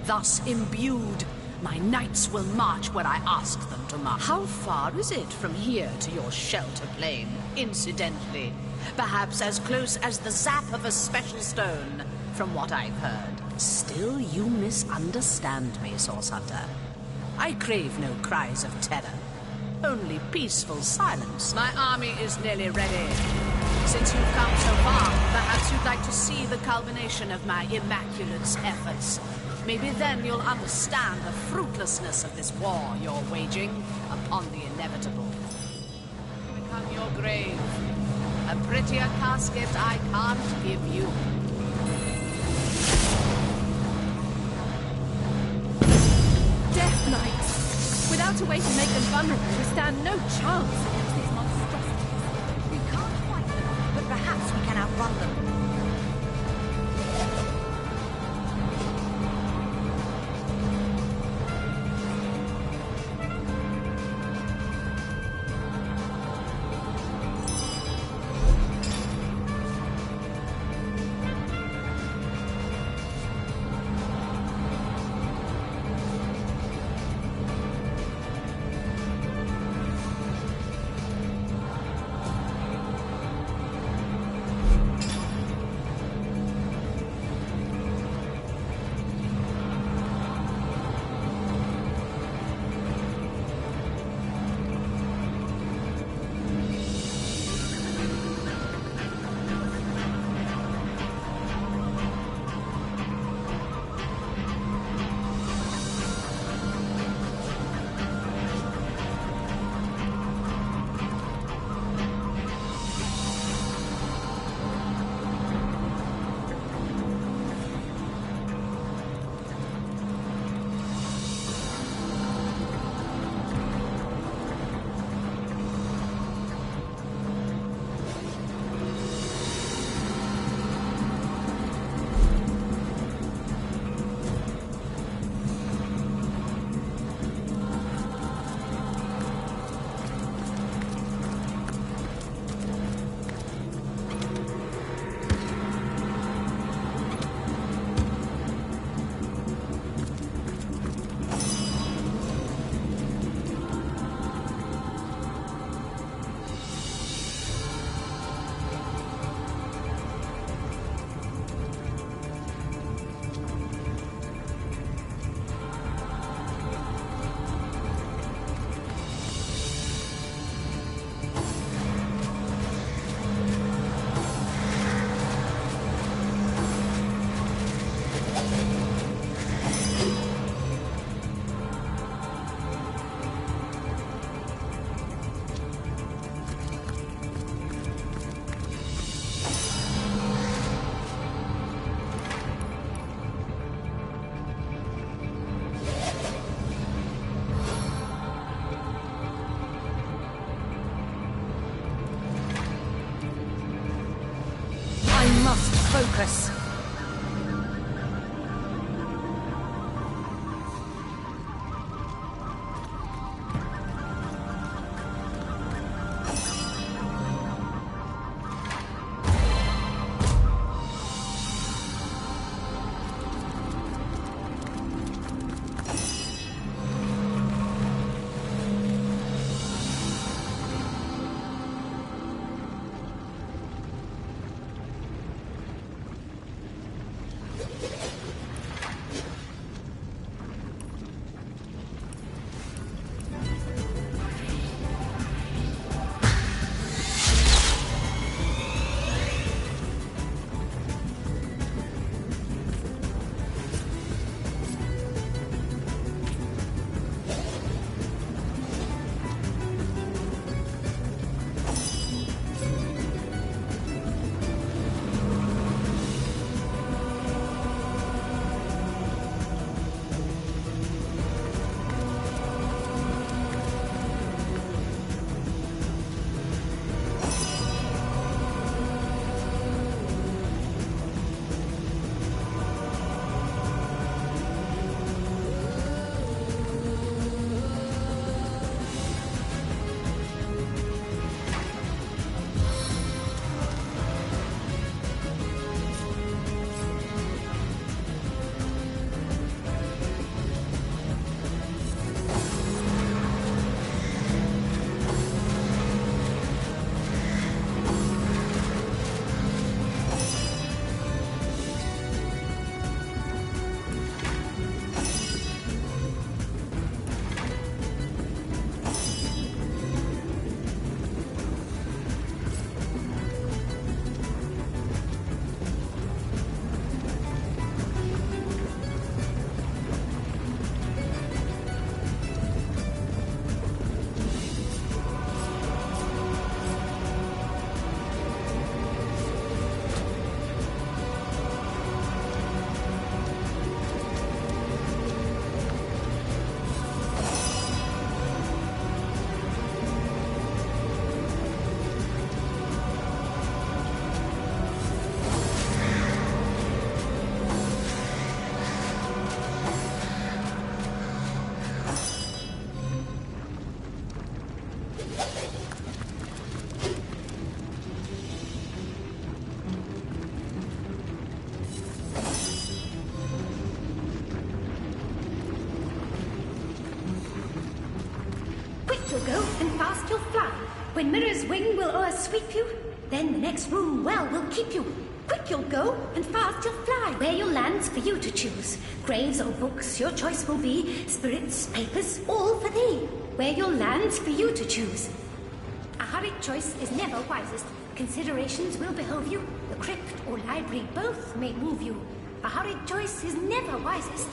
Thus imbued, my knights will march where I ask them to march. How far is it from here to your shelter plane, incidentally? Perhaps as close as the zap of a special stone, from what I've heard. Still, you misunderstand me, Source Hunter. I crave no cries of terror, only peaceful silence. My army is nearly ready. Since you've come so far, perhaps you'd like to see the culmination of my Immaculate's efforts. Maybe then you'll understand the fruitlessness of this war you're waging upon the inevitable. Become your grave. A prettier casket I can't give you. Without a way to make them vulnerable, we stand no chance against these monstrosities. We can't fight them, but perhaps we can outrun them. Focus. you'll go, and fast you'll fly. When Mirror's wing will o'ersweep you, then the next room well will keep you. Quick you'll go, and fast you'll fly. Where you'll land's for you to choose. Graves or books, your choice will be. Spirits, papers, all for thee. Where you'll land's for you to choose. A hurried choice is never wisest. Considerations will behove you. The crypt or library both may move you. A hurried choice is never wisest.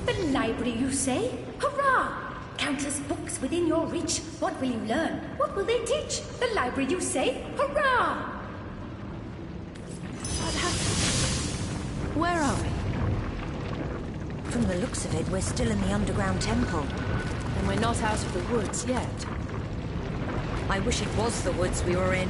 The library, you say? Hurrah! Countless books within your reach. What will you learn? What will they teach? The library, you say? Hurrah! Where are we? From the looks of it, we're still in the underground temple. And we're not out of the woods yet. I wish it was the woods we were in.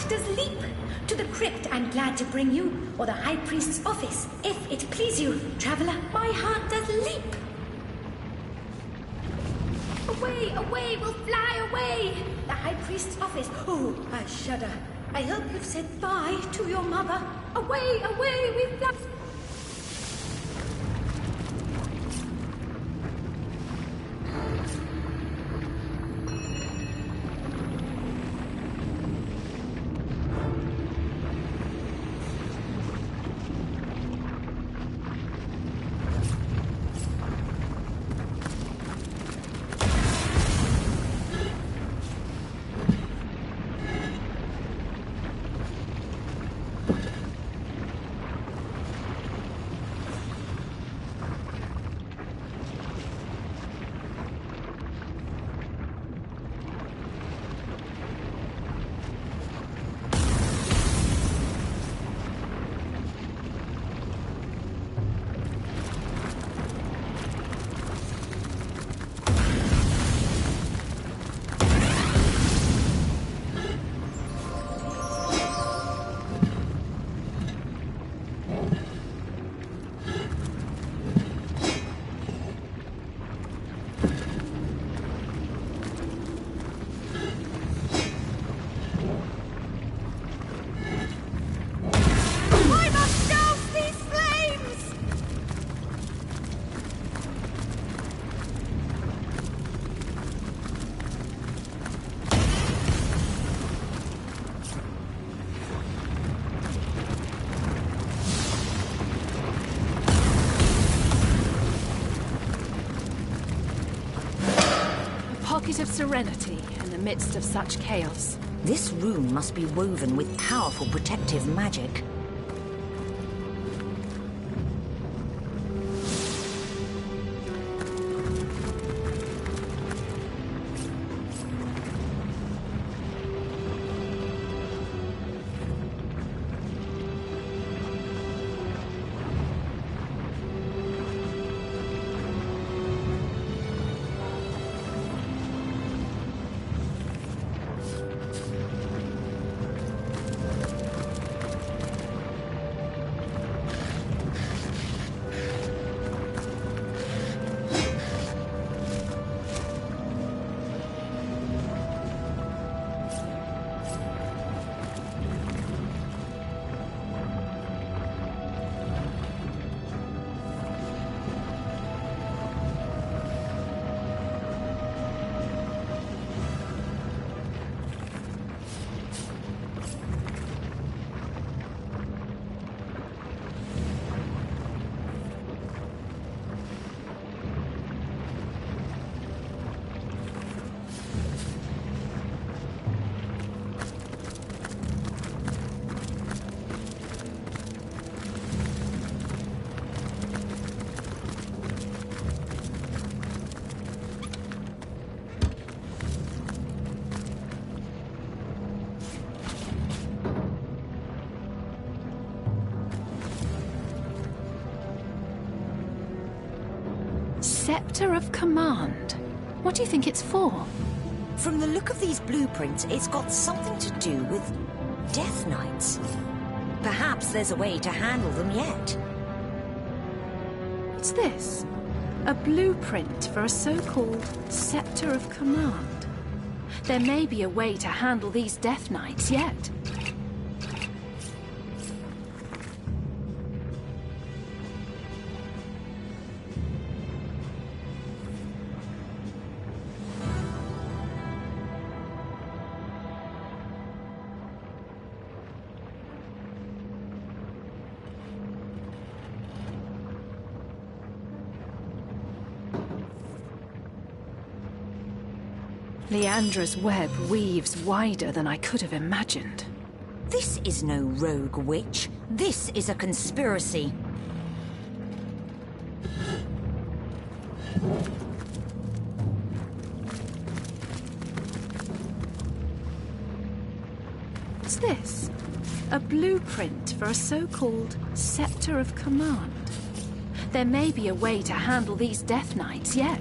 Does leap to the crypt I'm glad to bring you, or the High Priest's office, if it please you. Traveler, my heart does leap. Away, away, we'll fly away. The High Priest's office. Oh, I shudder. I hope you've said bye to your mother. Away, away, we fly. pocket of serenity in the midst of such chaos. This room must be woven with powerful protective magic. Scepter of Command. What do you think it's for? From the look of these blueprints, it's got something to do with Death Knights. Perhaps there's a way to handle them yet. What's this? A blueprint for a so-called Scepter of Command. There may be a way to handle these Death Knights yet. Leandra's web weaves wider than I could have imagined. This is no rogue witch. This is a conspiracy. What's this? A blueprint for a so-called Scepter of Command. There may be a way to handle these Death Knights yet.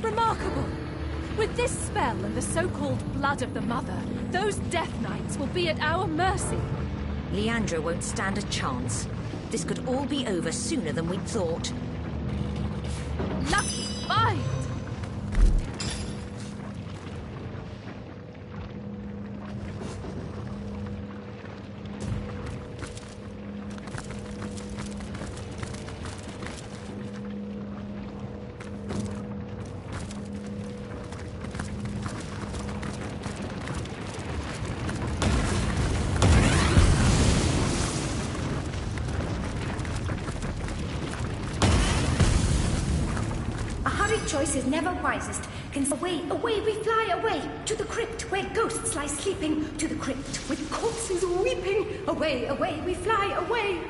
Remarkable! With this spell and the so-called blood of the Mother, those Death Knights will be at our mercy. Leandra won't stand a chance. This could all be over sooner than we'd thought. Lucky find! Choice is never wisest. Away, away, we fly away to the crypt where ghosts lie sleeping. To the crypt with corpses weeping. Away, away, we fly away.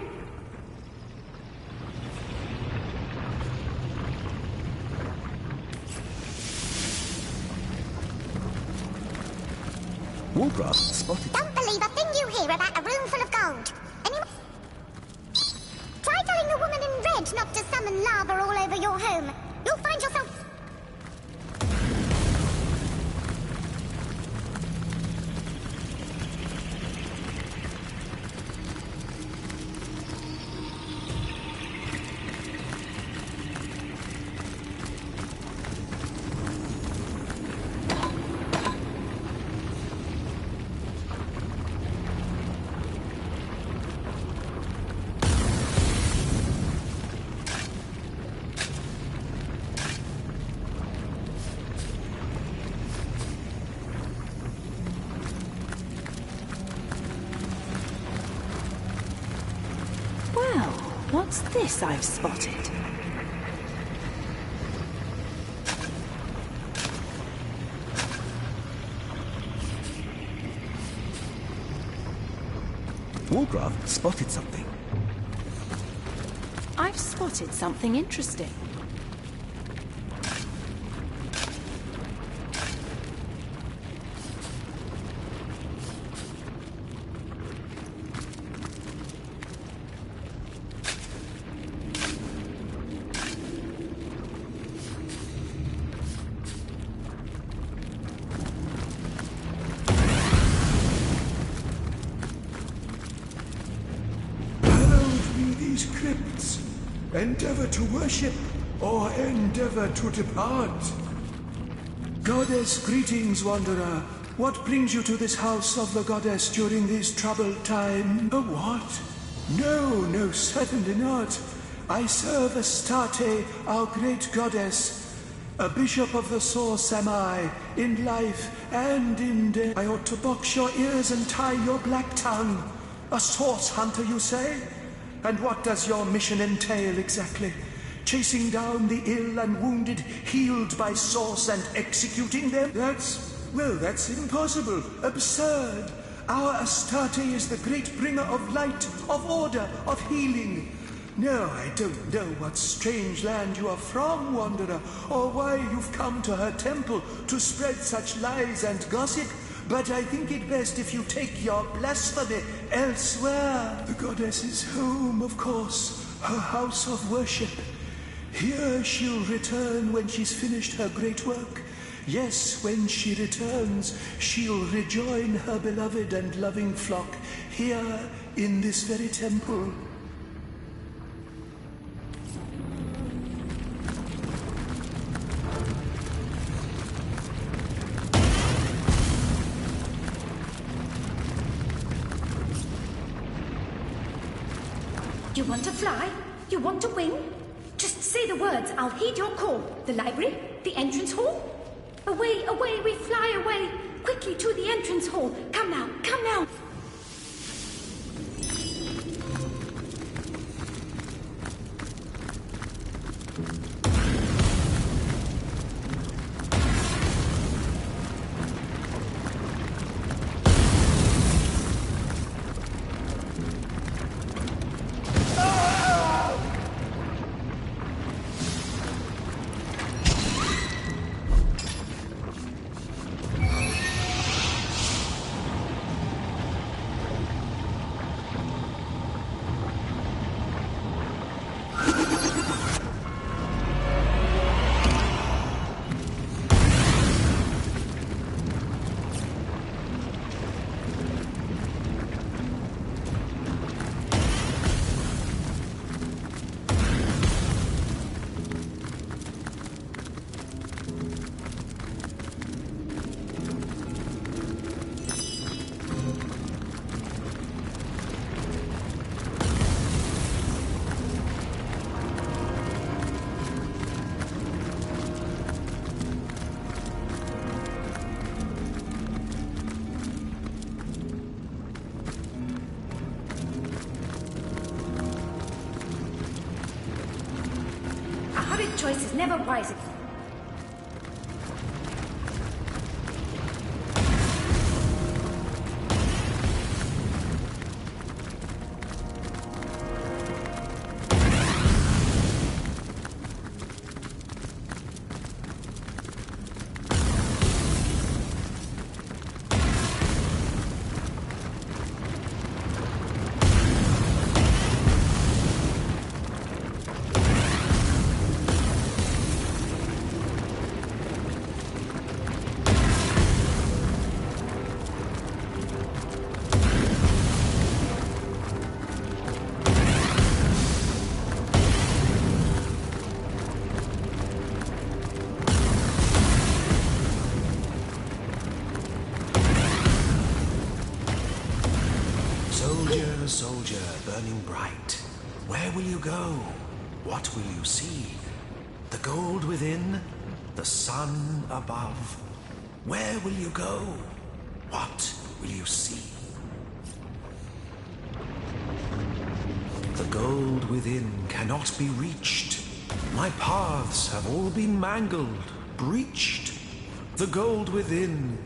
Wolgraff spotted... Don't believe a thing you hear about a room full of gold. Anyone? Try telling the woman in red not to summon lava all over your home. You'll find yourself... What's this I've spotted? Wolgraff spotted something. I've spotted something interesting. Endeavor to worship, or endeavor to depart. Goddess, greetings, wanderer. What brings you to this house of the goddess during these troubled times? A what? No, certainly not. I serve Astarte, our great goddess. A bishop of the source am I, in life and in death. I ought to box your ears and tie your black tongue. A source hunter, you say? And what does your mission entail exactly? Chasing down the ill and wounded, healed by source and executing them? That's impossible, absurd. Our Astarte is the great bringer of light, of order, of healing. No, I don't know what strange land you are from, wanderer, or why you've come to her temple to spread such lies and gossip. But I think it best if you take your blasphemy elsewhere. The goddess's home, of course, her house of worship. Here she'll return when she's finished her great work. Yes, when she returns, she'll rejoin her beloved and loving flock here in this very temple. You want to fly? You want to wing? Just say the words, I'll heed your call. The library? The entrance hall? Away, away, we fly away. Quickly to the entrance hall. Come now, come now. Choice is never wise. soldier burning bright. Where will you go? What will you see? The gold within, the sun above. Where will you go? What will you see? The gold within cannot be reached. My paths have all been mangled, breached. The gold within,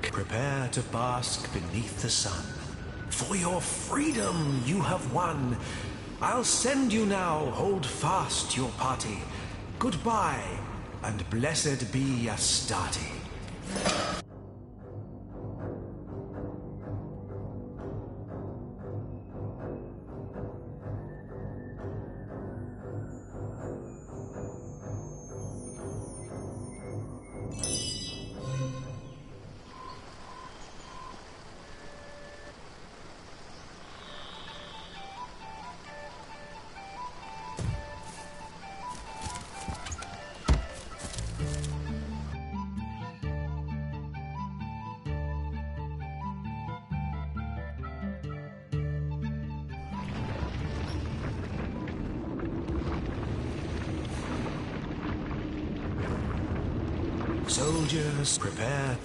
prepare to bask beneath the sun. For your freedom you have won. I'll send you now, hold fast your party. Goodbye, and blessed be Astarte. Soldiers, prepare.